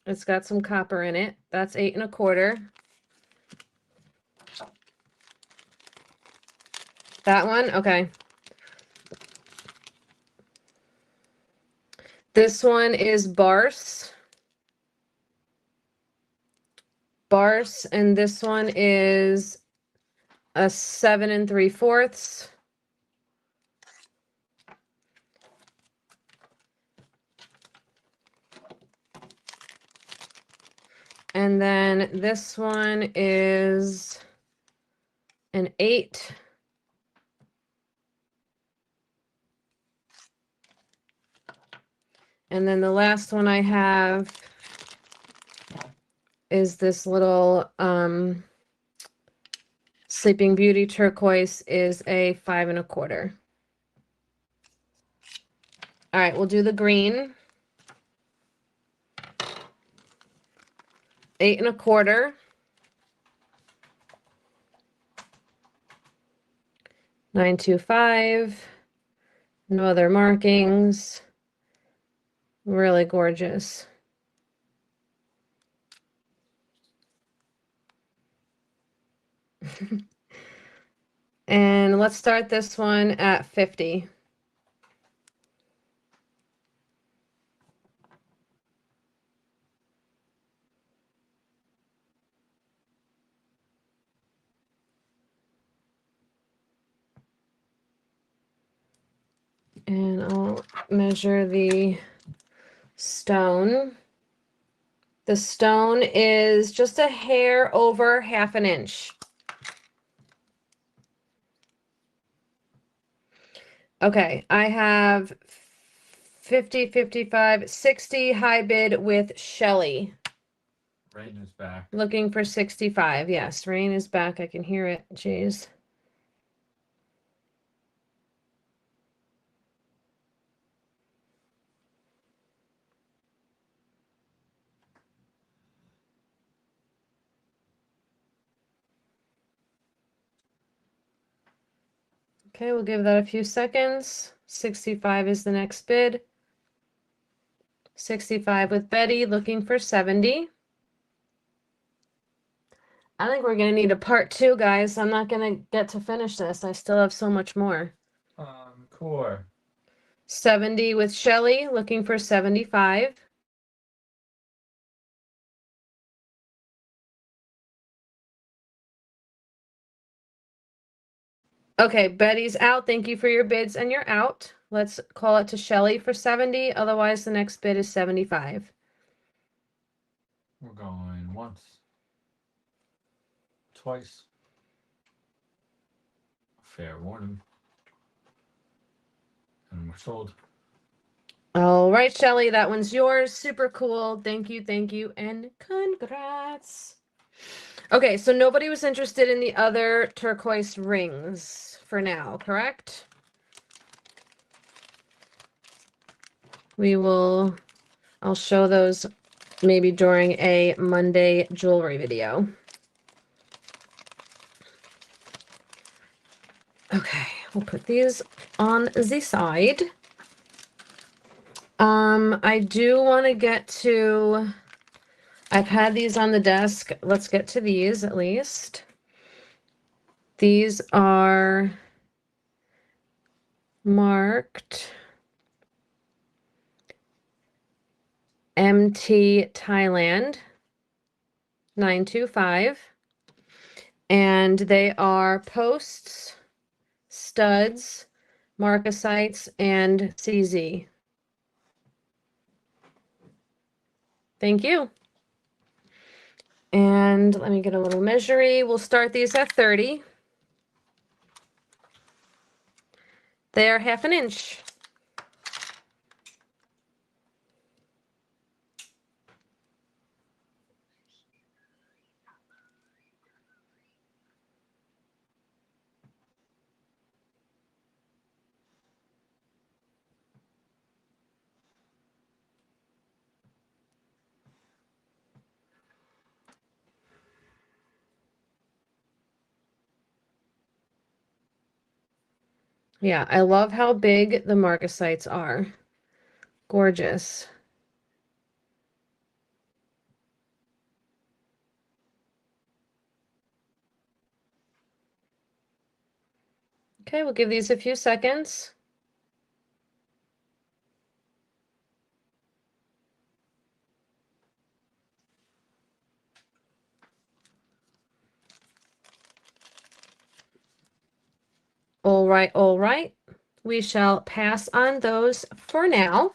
It's got some copper in it. That's 8 1/4. That one, okay. This one is Barse. Barse, and this one is a 7 3/4. And then this one is an 8. And then the last one I have is this little Sleeping Beauty turquoise is a 5 1/4. All right, we'll do the green. 8 1/4. 925. No other markings. Really gorgeous. And let's start this one at 50. And I'll measure the stone. The stone is just a hair over 1/2 inch. Okay, I have 50, 55, 60 high bid with Shelly. Rain is back. Looking for 65. Yes, Rain is back. I can hear it. Jeez. Okay, we'll give that a few seconds. 65 is the next bid. 65 with Betty, looking for 70. I think we're gonna need a part 2, guys. I'm not gonna get to finish this. I still have so much more. Core. 70 with Shelly, looking for 75. Okay, Betty's out. Thank you for your bids and you're out. Let's call it to Shelly for 70. Otherwise, the next bid is 75. We're going once, twice. Fair warning. And we're sold. All right, Shelly, that one's yours. Super cool. Thank you, and congrats. Okay, so nobody was interested in the other turquoise rings for now, correct? I'll show those maybe during a Monday jewelry video. Okay, we'll put these on the side. I do want to get to, I've had these on the desk. Let's get to these at least. These are marked MT Thailand 925. And they are posts, studs, marcasites, and CZ. Thank you. And let me get a little measury. We'll start these at 30. They are 1/2 inch. Yeah, I love how big the marcasites are. Gorgeous. Okay, we'll give these a few seconds. All right, all right. We shall pass on those for now.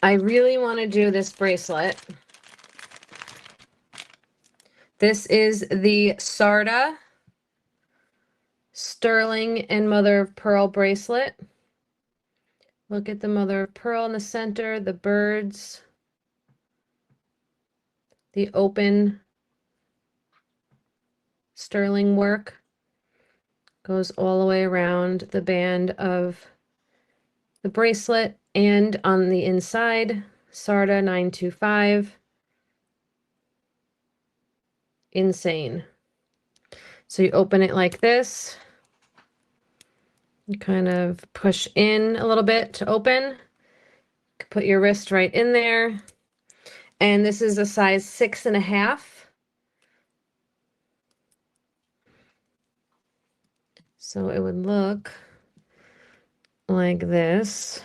I really want to do this bracelet. This is the Sarda Sterling and Mother of Pearl bracelet. Look at the mother of pearl in the center, the birds, the open sterling work goes all the way around the band of the bracelet, and on the inside, Sarda 925. Insane. So you open it like this. You kind of push in a little bit to open. Put your wrist right in there. And this is a size 6.5. So it would look like this.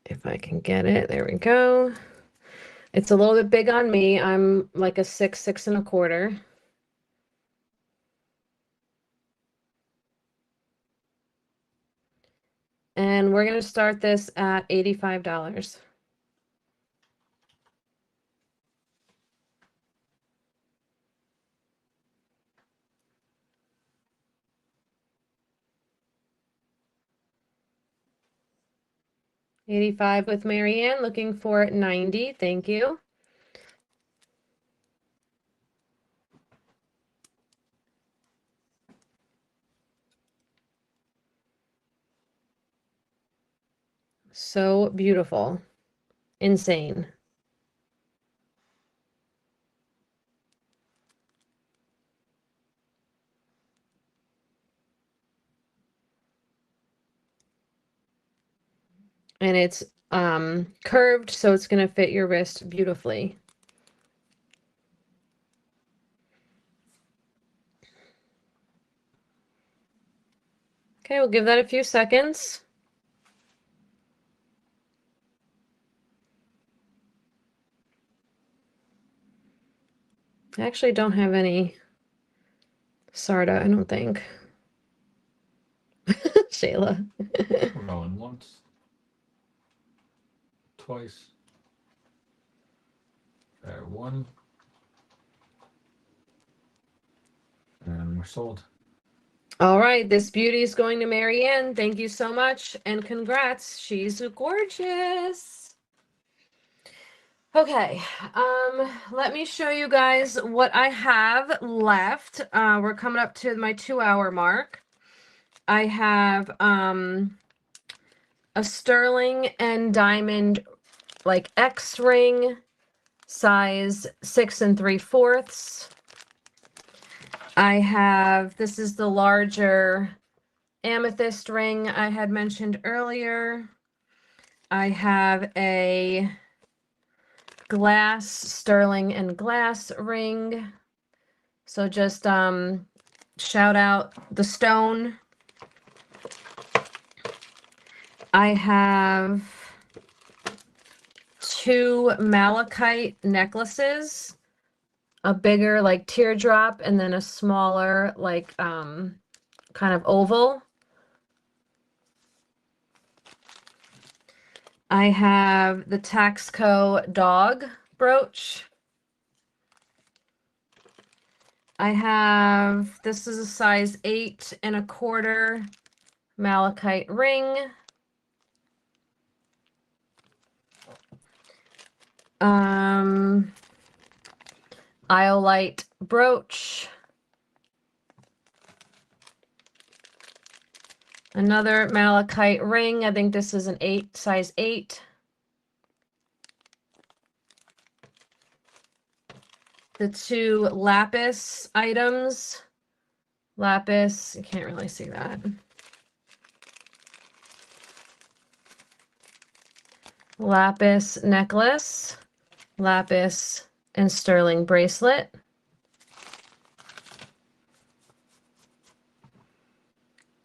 If I can get it, there we go. It's a little bit big on me. I'm like a 6, 6.25. And we're going to start this at $85. $85 with Marianne, looking for 90. Thank you. So beautiful. Insane. And it's curved, so it's going to fit your wrist beautifully. Okay, we'll give that a few seconds. I actually don't have any Sarda, I don't think. Shayla. Going once, twice. There, one. And we're sold. All right, this beauty is going to Marianne. Thank you so much and congrats. She's gorgeous. Okay, let me show you guys what I have left. We're coming up to my 2-hour mark. I have a sterling and diamond like X ring, size 6 3/4. I have, this is the larger amethyst ring I had mentioned earlier. I have a glass, sterling and glass ring. So just shout out the stone. I have 2 malachite necklaces, a bigger like teardrop and then a smaller like kind of oval. I have the Taxco dog brooch. I have, this is a size 8 1/4 malachite ring. Iolite brooch. Another malachite ring. I think this is an 8, size 8. The 2 lapis items. Lapis, you can't really see that. Lapis necklace, lapis and sterling bracelet.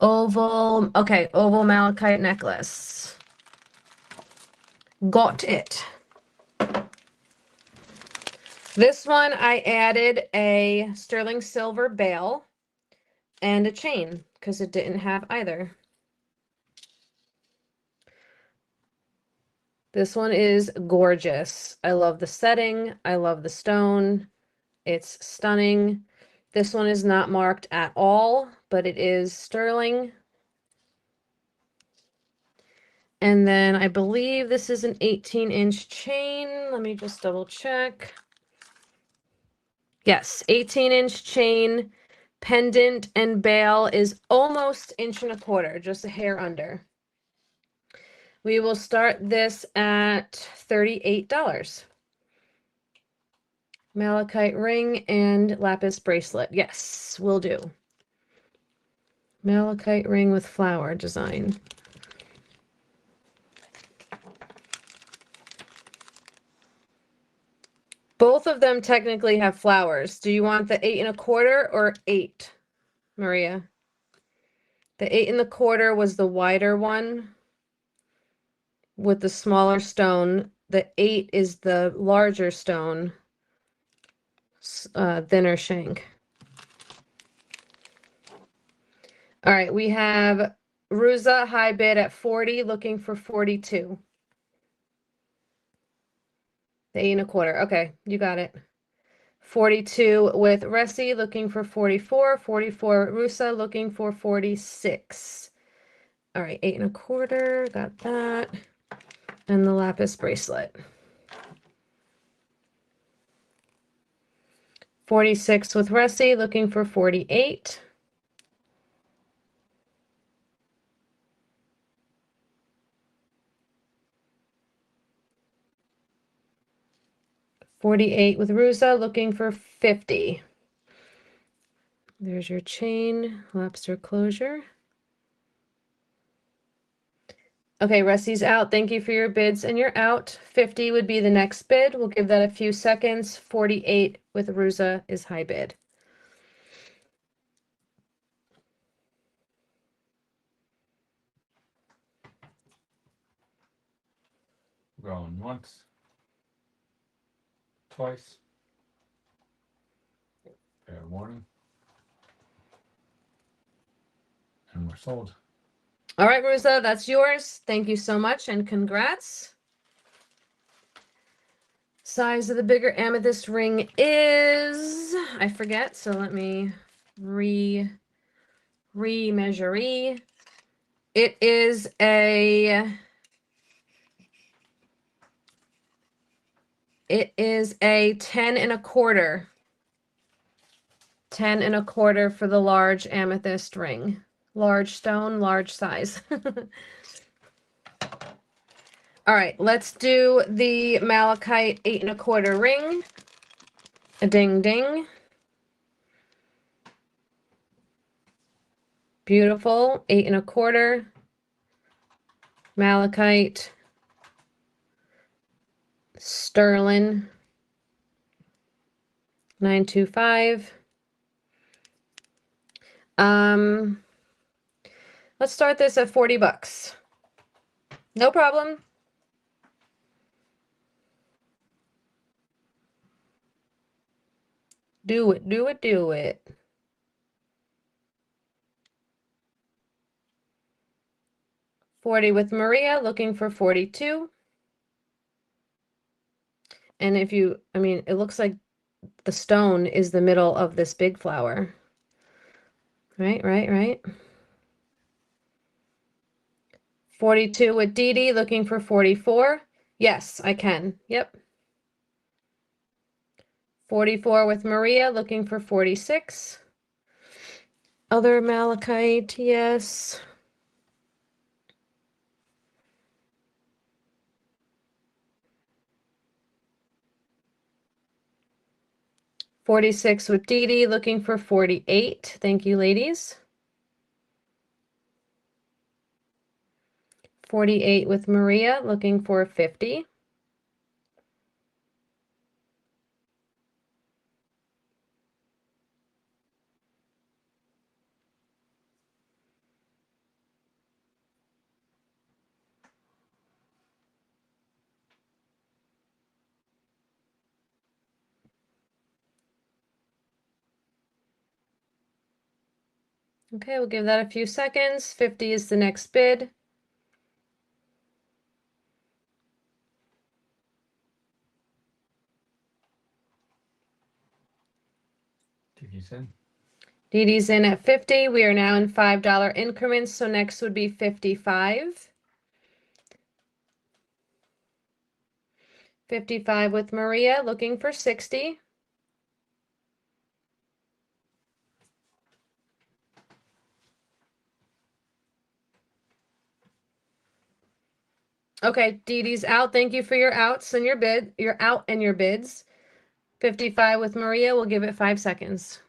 Oval, okay, oval malachite necklace. Got it. This one I added a sterling silver bail and a chain because it didn't have either. This one is gorgeous. I love the setting. I love the stone. It's stunning. This one is not marked at all, but it is sterling. And then I believe this is an 18-inch chain. Let me just double check. Yes, 18-inch chain. Pendant and bail is almost 1.25 inches, just a hair under. We will start this at $38. Malachite ring and lapis bracelet. Yes, will do. Malachite ring with flower design. Both of them technically have flowers. Do you want the 8 1/4 or 8, Maria? The 8 1/4 was the wider one with the smaller stone. The 8 is the larger stone, thinner shank. All right, we have Ruza high bid at 40, looking for 42. The 8 1/4. Okay, you got it. 42 with Resi, looking for 44. 44 Rusa, looking for 46. All right, 8 1/4. Got that. And the lapis bracelet. 46 with Resi, looking for 48. 48 with Rusa, looking for 50. There's your chain, lobster closure. Okay, Rusty's out. Thank you for your bids and you're out. 50 would be the next bid. We'll give that a few seconds. 48 with Rusa is high bid. Going once, twice. Fair warning. And we're sold. All right, Ruza, that's yours. Thank you so much and congrats. Size of the bigger amethyst ring is, I forget, so let me remeasure. It is a 10 and a quarter. 10 and a quarter for the large amethyst ring. Large stone, large size. All right, let's do the malachite 8 and a quarter ring. A ding ding. Beautiful, 8 and a quarter. Malachite. Sterling. 925. Let's start this at 40 bucks. No problem. Do it, do it, do it. $40 with Maria, looking for 42. And if you, I mean, it looks like the stone is the middle of this big flower. Right. 42 with Dee Dee, looking for 44. Yes, I can. Yep. 44 with Maria, looking for 46. Other malachite, yes. $46 with Dee Dee, looking for 48. Thank you, ladies. 48 with Maria, looking for 50. Okay, we'll give that a few seconds. 50 is the next bid. Tiki's in. Dee Dee's in at 50. We are now in $5 increments, so next would be 55. 55 with Maria, looking for 60. Okay, Dee Dee's out. Thank you for your outs and your bid. You're out and your bids. 55 with Maria. We'll give it 5 seconds.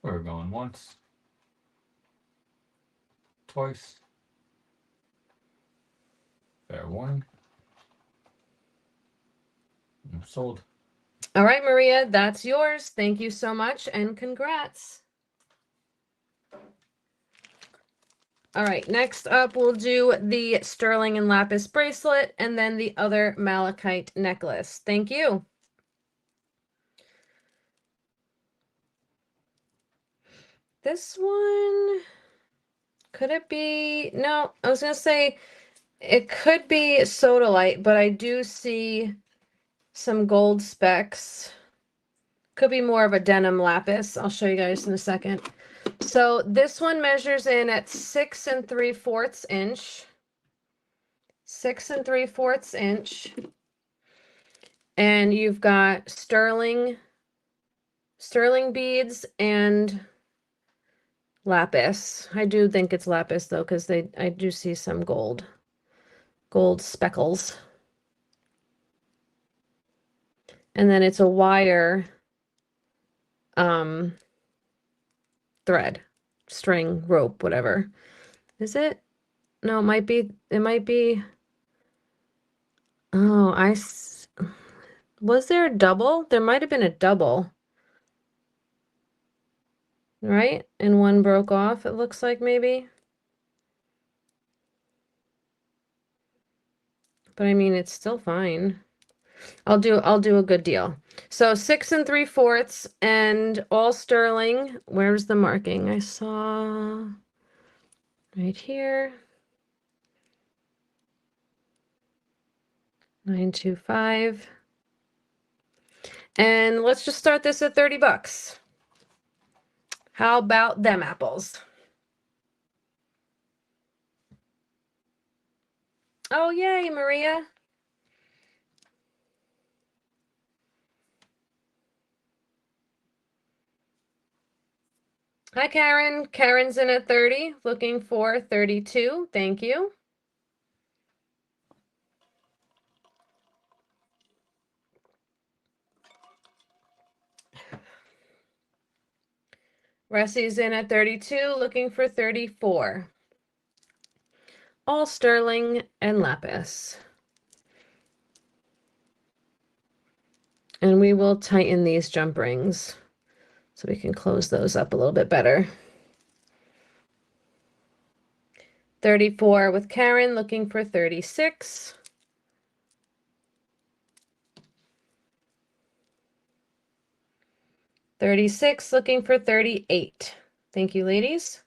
We're going once. Twice. Fair warning. I'm sold. All right, Maria, that's yours. Thank you so much and congrats. All right, next up we'll do the sterling and lapis bracelet and then the other malachite necklace. Thank you. This one, could it be? No, I was gonna say it could be sodalite, but I do see some gold specks. Could be more of a denim lapis. I'll show you guys in a second. So this one measures in at 6 3/4 inch. 6 3/4 inch. And you've got sterling beads and lapis. I do think it's lapis though, because I do see some gold speckles. And then it's a wire thread, string, rope, whatever. Is it? No, it might be. Oh, was there a double? There might have been a double. Right? And one broke off, it looks like maybe. But I mean, it's still fine. I'll do a good deal. So 6 3/4 and all sterling. Where's the marking? I saw right here. 925. And let's just start this at 30 bucks. How about them apples? Oh, yay, Maria. Hi, Karen. Karen's in at 30, looking for 32. Thank you. Rusty's in at 32, looking for 34. All sterling and lapis. And we will tighten these jump rings so we can close those up a little bit better. 34 with Karen, looking for 36. $36, looking for 38. Thank you, ladies.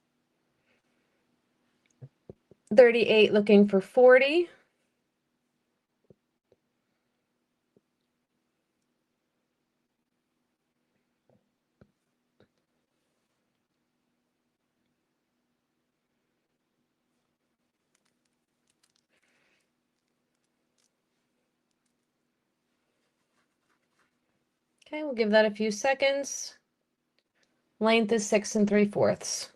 38, looking for 40. Okay, we'll give that a few seconds. Length is 6 3/4.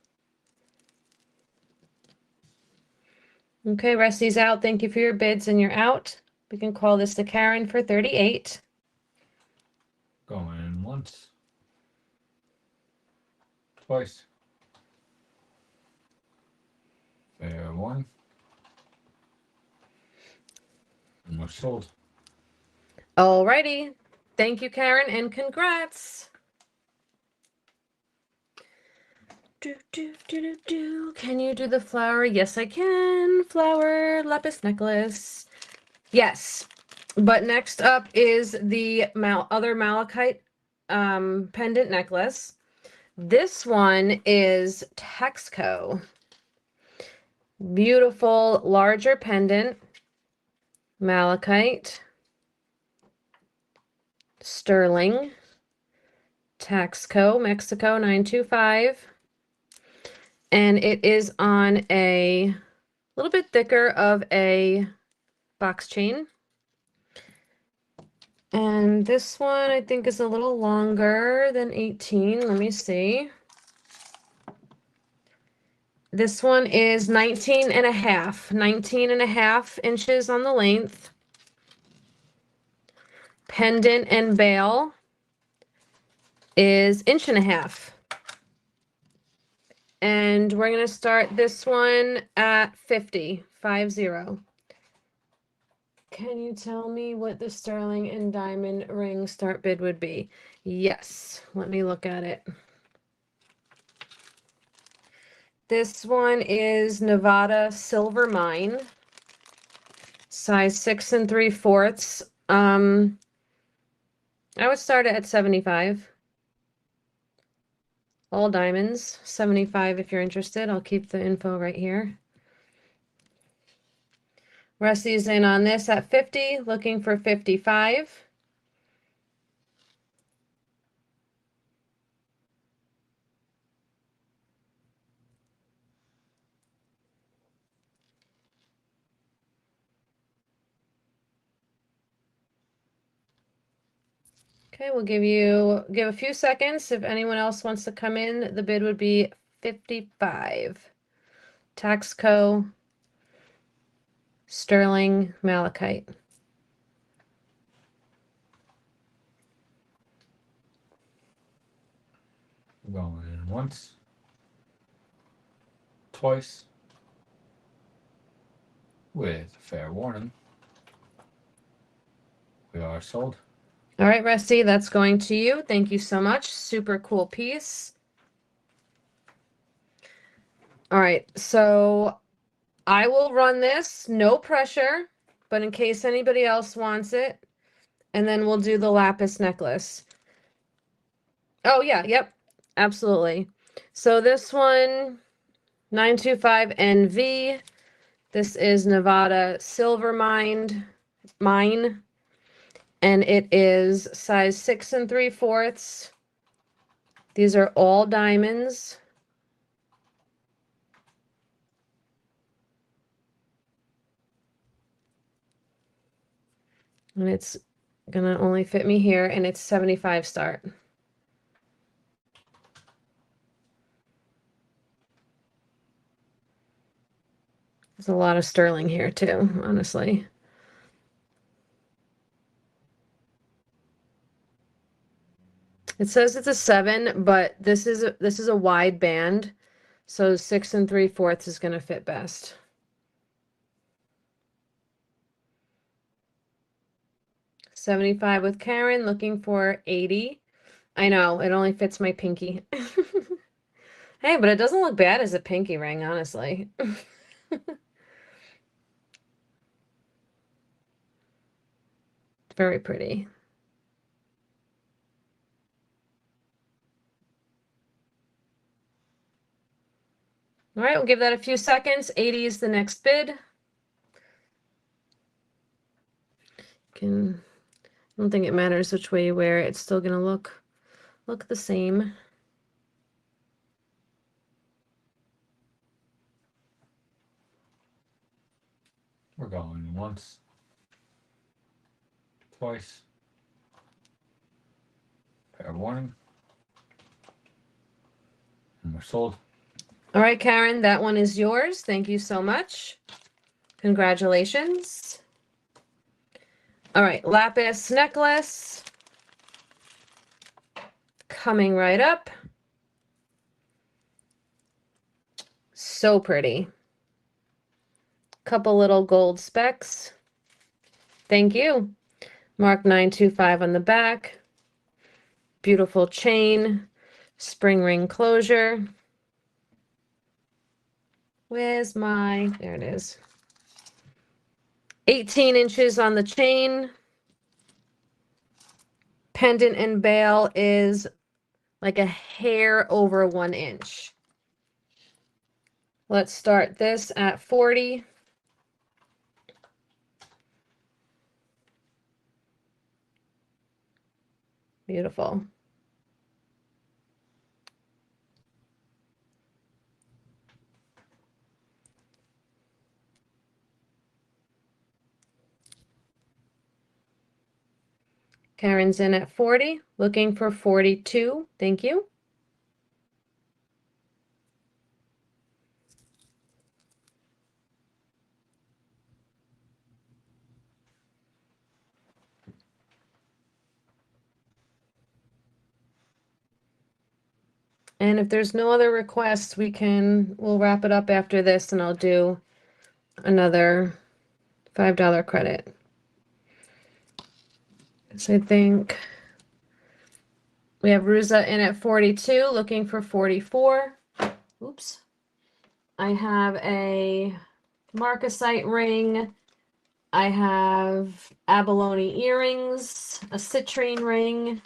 Okay, Rusty's out. Thank you for your bids and you're out. We can call this to Karen for 38. Going once. Twice. Fair one. And we're sold. Alrighty. Thank you, Karen, and congrats. Can you do the flower? Yes, I can. Flower lapis necklace. Yes. But next up is the other malachite pendant necklace. This one is Texco. Beautiful, larger pendant. Malachite. Sterling. Texco, Mexico 925. And it is on a little bit thicker of a box chain. And this one I think is a little longer than 18. Let me see. This one is 19 and a half. 19 and a half inches on the length. Pendant and bail is 1.5 inches. And we're going to start this one at 50. Can you tell me what the sterling and diamond ring start bid would be? Yes, let me look at it. This one is Nevada Silver Mine, size 6 3/4. I would start it at 75. All diamonds, 75 if you're interested. I'll keep the info right here. Rusty's in on this at 50, looking for 55. Okay, we'll give a few seconds. If anyone else wants to come in, the bid would be 55. Taxco, sterling, malachite. Going once. Twice. With a fair warning. We are sold. All right, Rusty, that's going to you. Thank you so much. Super cool piece. All right, so I will run this, no pressure, but in case anybody else wants it, and then we'll do the lapis necklace. Oh yeah, yep, absolutely. So this one, 925 NV. This is Nevada Silver Mine, and it is size 6 3/4. These are all diamonds. And it's gonna only fit me here, and it's 75 start. There's a lot of sterling here too, honestly. It says it's a 7, but this is a wide band, so 6 3/4 is gonna fit best. $75 with Karen, looking for 80. I know, it only fits my pinky. Hey, but it doesn't look bad as a pinky ring, honestly. Very pretty. All right, we'll give that a few seconds. 80 is the next bid. I don't think it matters which way you wear it. It's still gonna look the same. We're going once, twice. Fair warning. And we're sold. All right, Karen, that one is yours. Thank you so much. Congratulations. All right, lapis necklace. Coming right up. So pretty. Couple little gold specks. Thank you. Mark 925 on the back. Beautiful chain. Spring ring closure. Where's my, there it is. 18 inches on the chain. Pendant and bail is like a hair over 1 inch. Let's start this at 40. Beautiful. Karen's in at 40, looking for 42. Thank you. And if there's no other requests, we'll wrap it up after this and I'll do another $5 credit. So I think we have Ruza in at 42, looking for 44. Oops. I have a marcasite ring. I have abalone earrings, a citrine ring,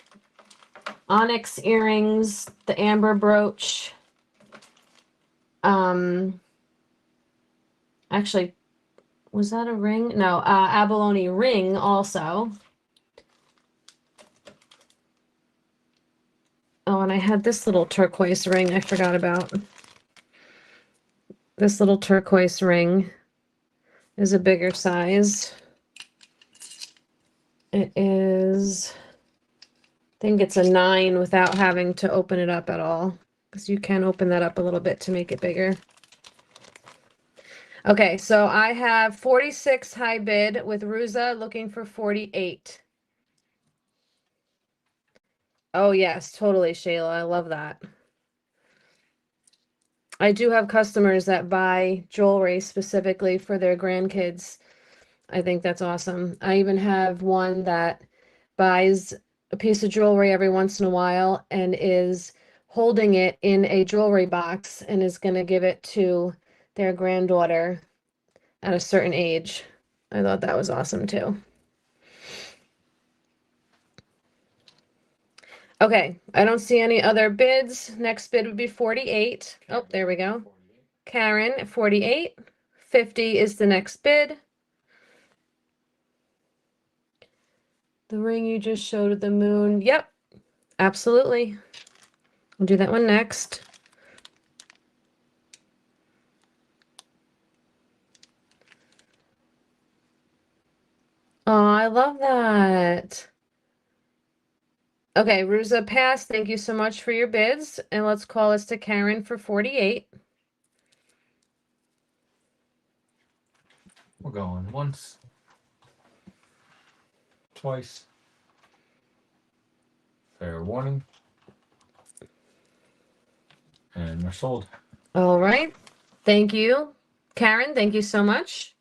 onyx earrings, the amber brooch. Actually, was that a ring? No, abalone ring also. Oh, and I had this little turquoise ring I forgot about. This little turquoise ring is a bigger size. It is, I think it's a 9 without having to open it up at all, because you can open that up a little bit to make it bigger. Okay, so I have 46 high bid with Ruza looking for 48. Oh yes, totally, Shayla. I love that. I do have customers that buy jewelry specifically for their grandkids. I think that's awesome. I even have one that buys a piece of jewelry every once in a while and is holding it in a jewelry box and is going to give it to their granddaughter at a certain age. I thought that was awesome too. Okay, I don't see any other bids. Next bid would be 48. Oh, there we go. Karen at 48. 50 is the next bid. The ring you just showed at the moon. Yep, absolutely. We'll do that one next. Oh, I love that. Okay, Ruza passed. Thank you so much for your bids. And let's call this to Karen for 48. We're going once, twice. Fair warning. And we're sold. All right. Thank you, Karen. Thank you so much.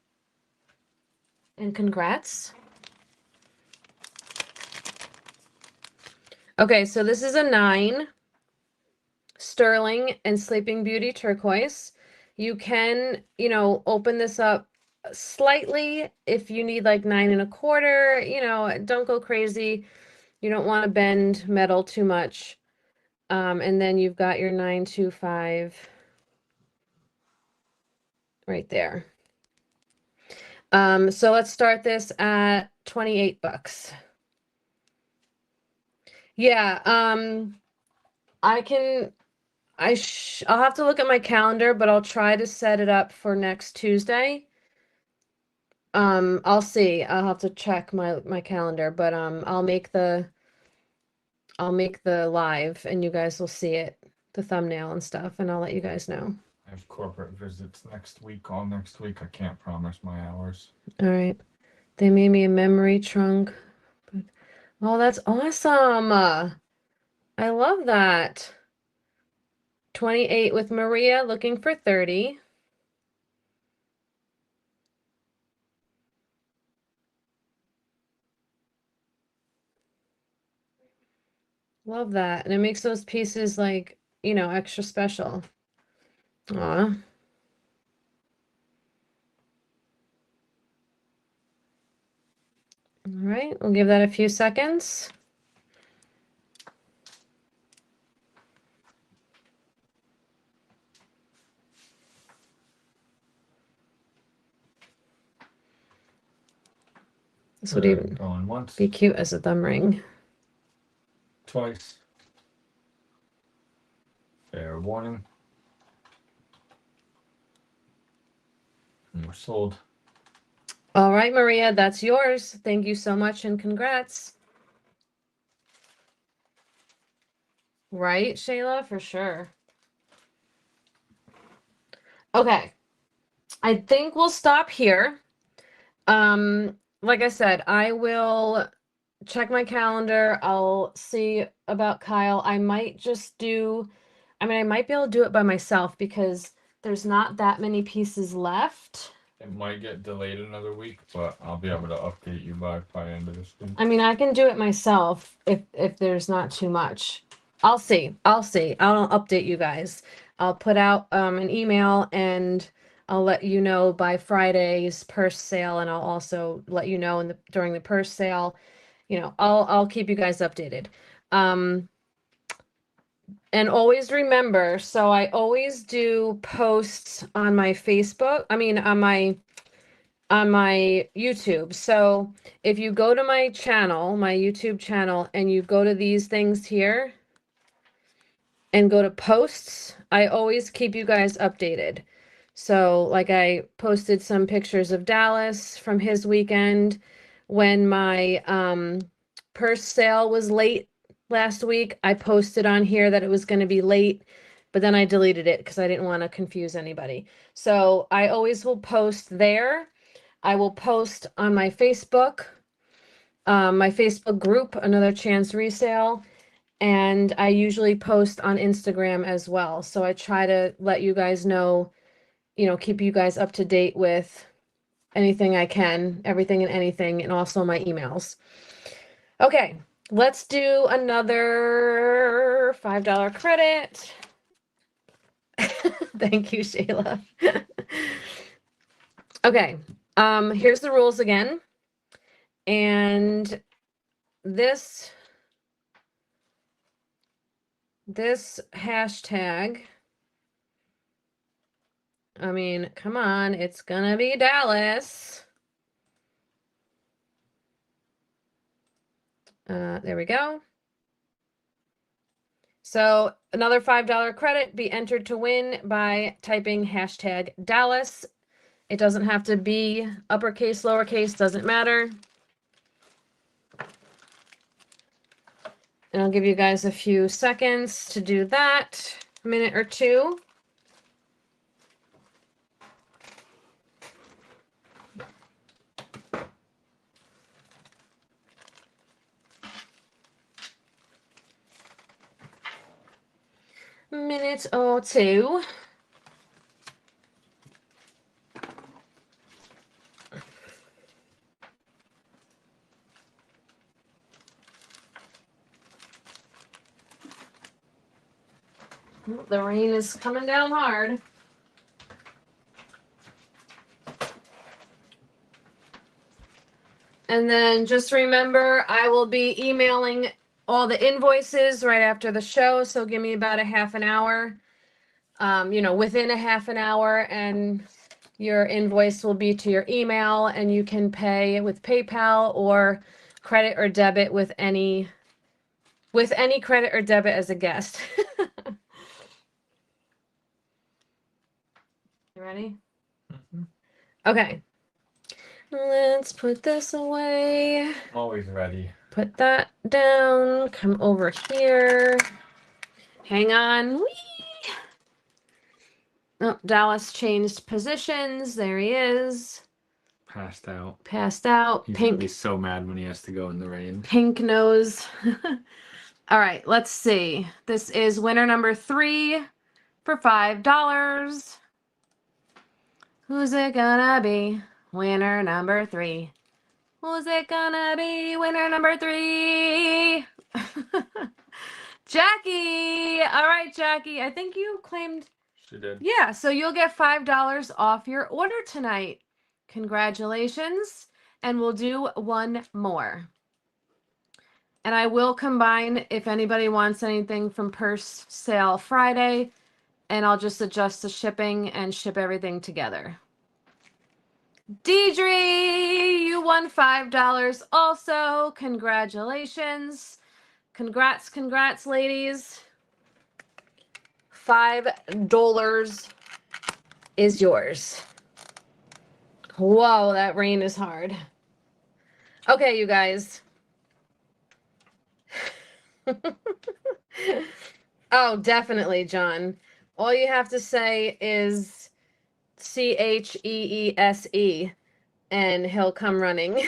And congrats. Okay, so this is a 9. Sterling and Sleeping Beauty turquoise. You can, open this up slightly if you need like 9 1/4, don't go crazy. You don't want to bend metal too much. And then you've got your 925 right there. So let's start this at $28. Yeah, I'll have to look at my calendar, but I'll try to set it up for next Tuesday. I'll see. I'll have to check my calendar, but I'll make the live and you guys will see it, the thumbnail and stuff, and I'll let you guys know. I have corporate visits next week, all next week. I can't promise my hours. All right. They made me a memory trunk. Oh, that's awesome. I love that. 28 with Maria, looking for 30. Love that. And it makes those pieces like, extra special. Aw. All right, we'll give that a few seconds. This would even going once, be cute as a thumb ring. twice. Fair warning. And we're sold. All right, Maria, that's yours. Thank you so much and congrats. Right, Shayla? For sure. Okay. I think we'll stop here. Like I said, I will check my calendar. I'll see about Kyle. I might I might be able to do it by myself because there's not that many pieces left. It might get delayed another week, but I'll be able to update you by end of this week. I mean, I can do it myself if there's not too much. I'll see. I'll update you guys. I'll put out an email and I'll let you know by Friday's purse sale, and I'll also let you know during the purse sale. I'll keep you guys updated. And always remember, so I always do posts on my Facebook. I mean, on my YouTube. So if you go to my channel, my YouTube channel, and you go to these things here and go to posts, I always keep you guys updated. So like I posted some pictures of Dallas from his weekend when my purse sale was late last week. I posted on here that it was going to be late, but then I deleted it because I didn't want to confuse anybody. So I always will post there. I will post on my Facebook group, Another Chance Resale, and I usually post on Instagram as well. So I try to let you guys know, keep you guys up to date with anything I can, everything and anything, and also my emails. Okay, let's do another $5 credit. Thank you, Shayla. Okay, here's the rules again. And this this hashtag, I mean, come on, it's gonna be Dallas. There we go. So another $5 credit, be entered to win by typing hashtag Dallas. It doesn't have to be uppercase, lowercase, doesn't matter. And I'll give you guys a few seconds to do that, a minute or two. Minute or two. The rain is coming down hard. And then just remember, I will be emailing all the invoices right after the show. So give me about a half an hour, within a half an hour, and your invoice will be to your email, and you can pay with PayPal or credit or debit with any credit or debit as a guest. You ready? Mhm. Okay. Let's put this away. I'm always ready. Put that down. Come over here. Hang on. Whee! Oh, Dallas changed positions. There he is. Passed out. Passed out. He's gonna be Pink. so mad when he has to go in the rain. Pink nose. All right, let's see. This is winner number 3 for $5. Who's it gonna be? Winner number 3. Who's it gonna be? Winner number 3. Jackie. All right, Jackie. I think you claimed. She did. Yeah, so you'll get $5 off your order tonight. Congratulations. And we'll do one more. And I will combine if anybody wants anything from Purse Sale Friday, and I'll just adjust the shipping and ship everything together. Deidre, you won $5 also. Congratulations. Congrats, ladies. $5 is yours. Whoa, that rain is hard. Okay, you guys. Oh, definitely, John. All you have to say is CHEESE and he'll come running.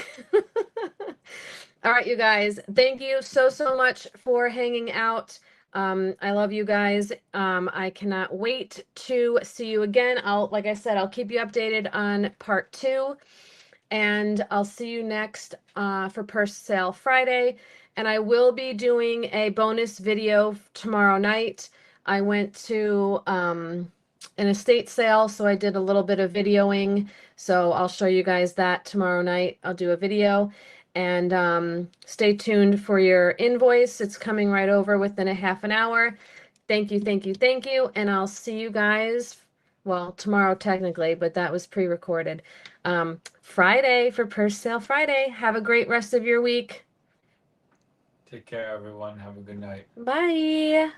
All right, you guys. Thank you so much for hanging out. I love you guys. I cannot wait to see you again. Like I said, I'll keep you updated on part 2, and I'll see you next for Purse Sale Friday. And I will be doing a bonus video tomorrow night. I went to an estate sale, so I did a little bit of videoing. So I'll show you guys that tomorrow night. I'll do a video. And stay tuned for your invoice. It's coming right over within a half an hour. Thank you. And I'll see you guys, well, tomorrow technically, but that was pre-recorded. Friday for Purse Sale Friday. Have a great rest of your week. Take care, everyone. Have a good night. Bye.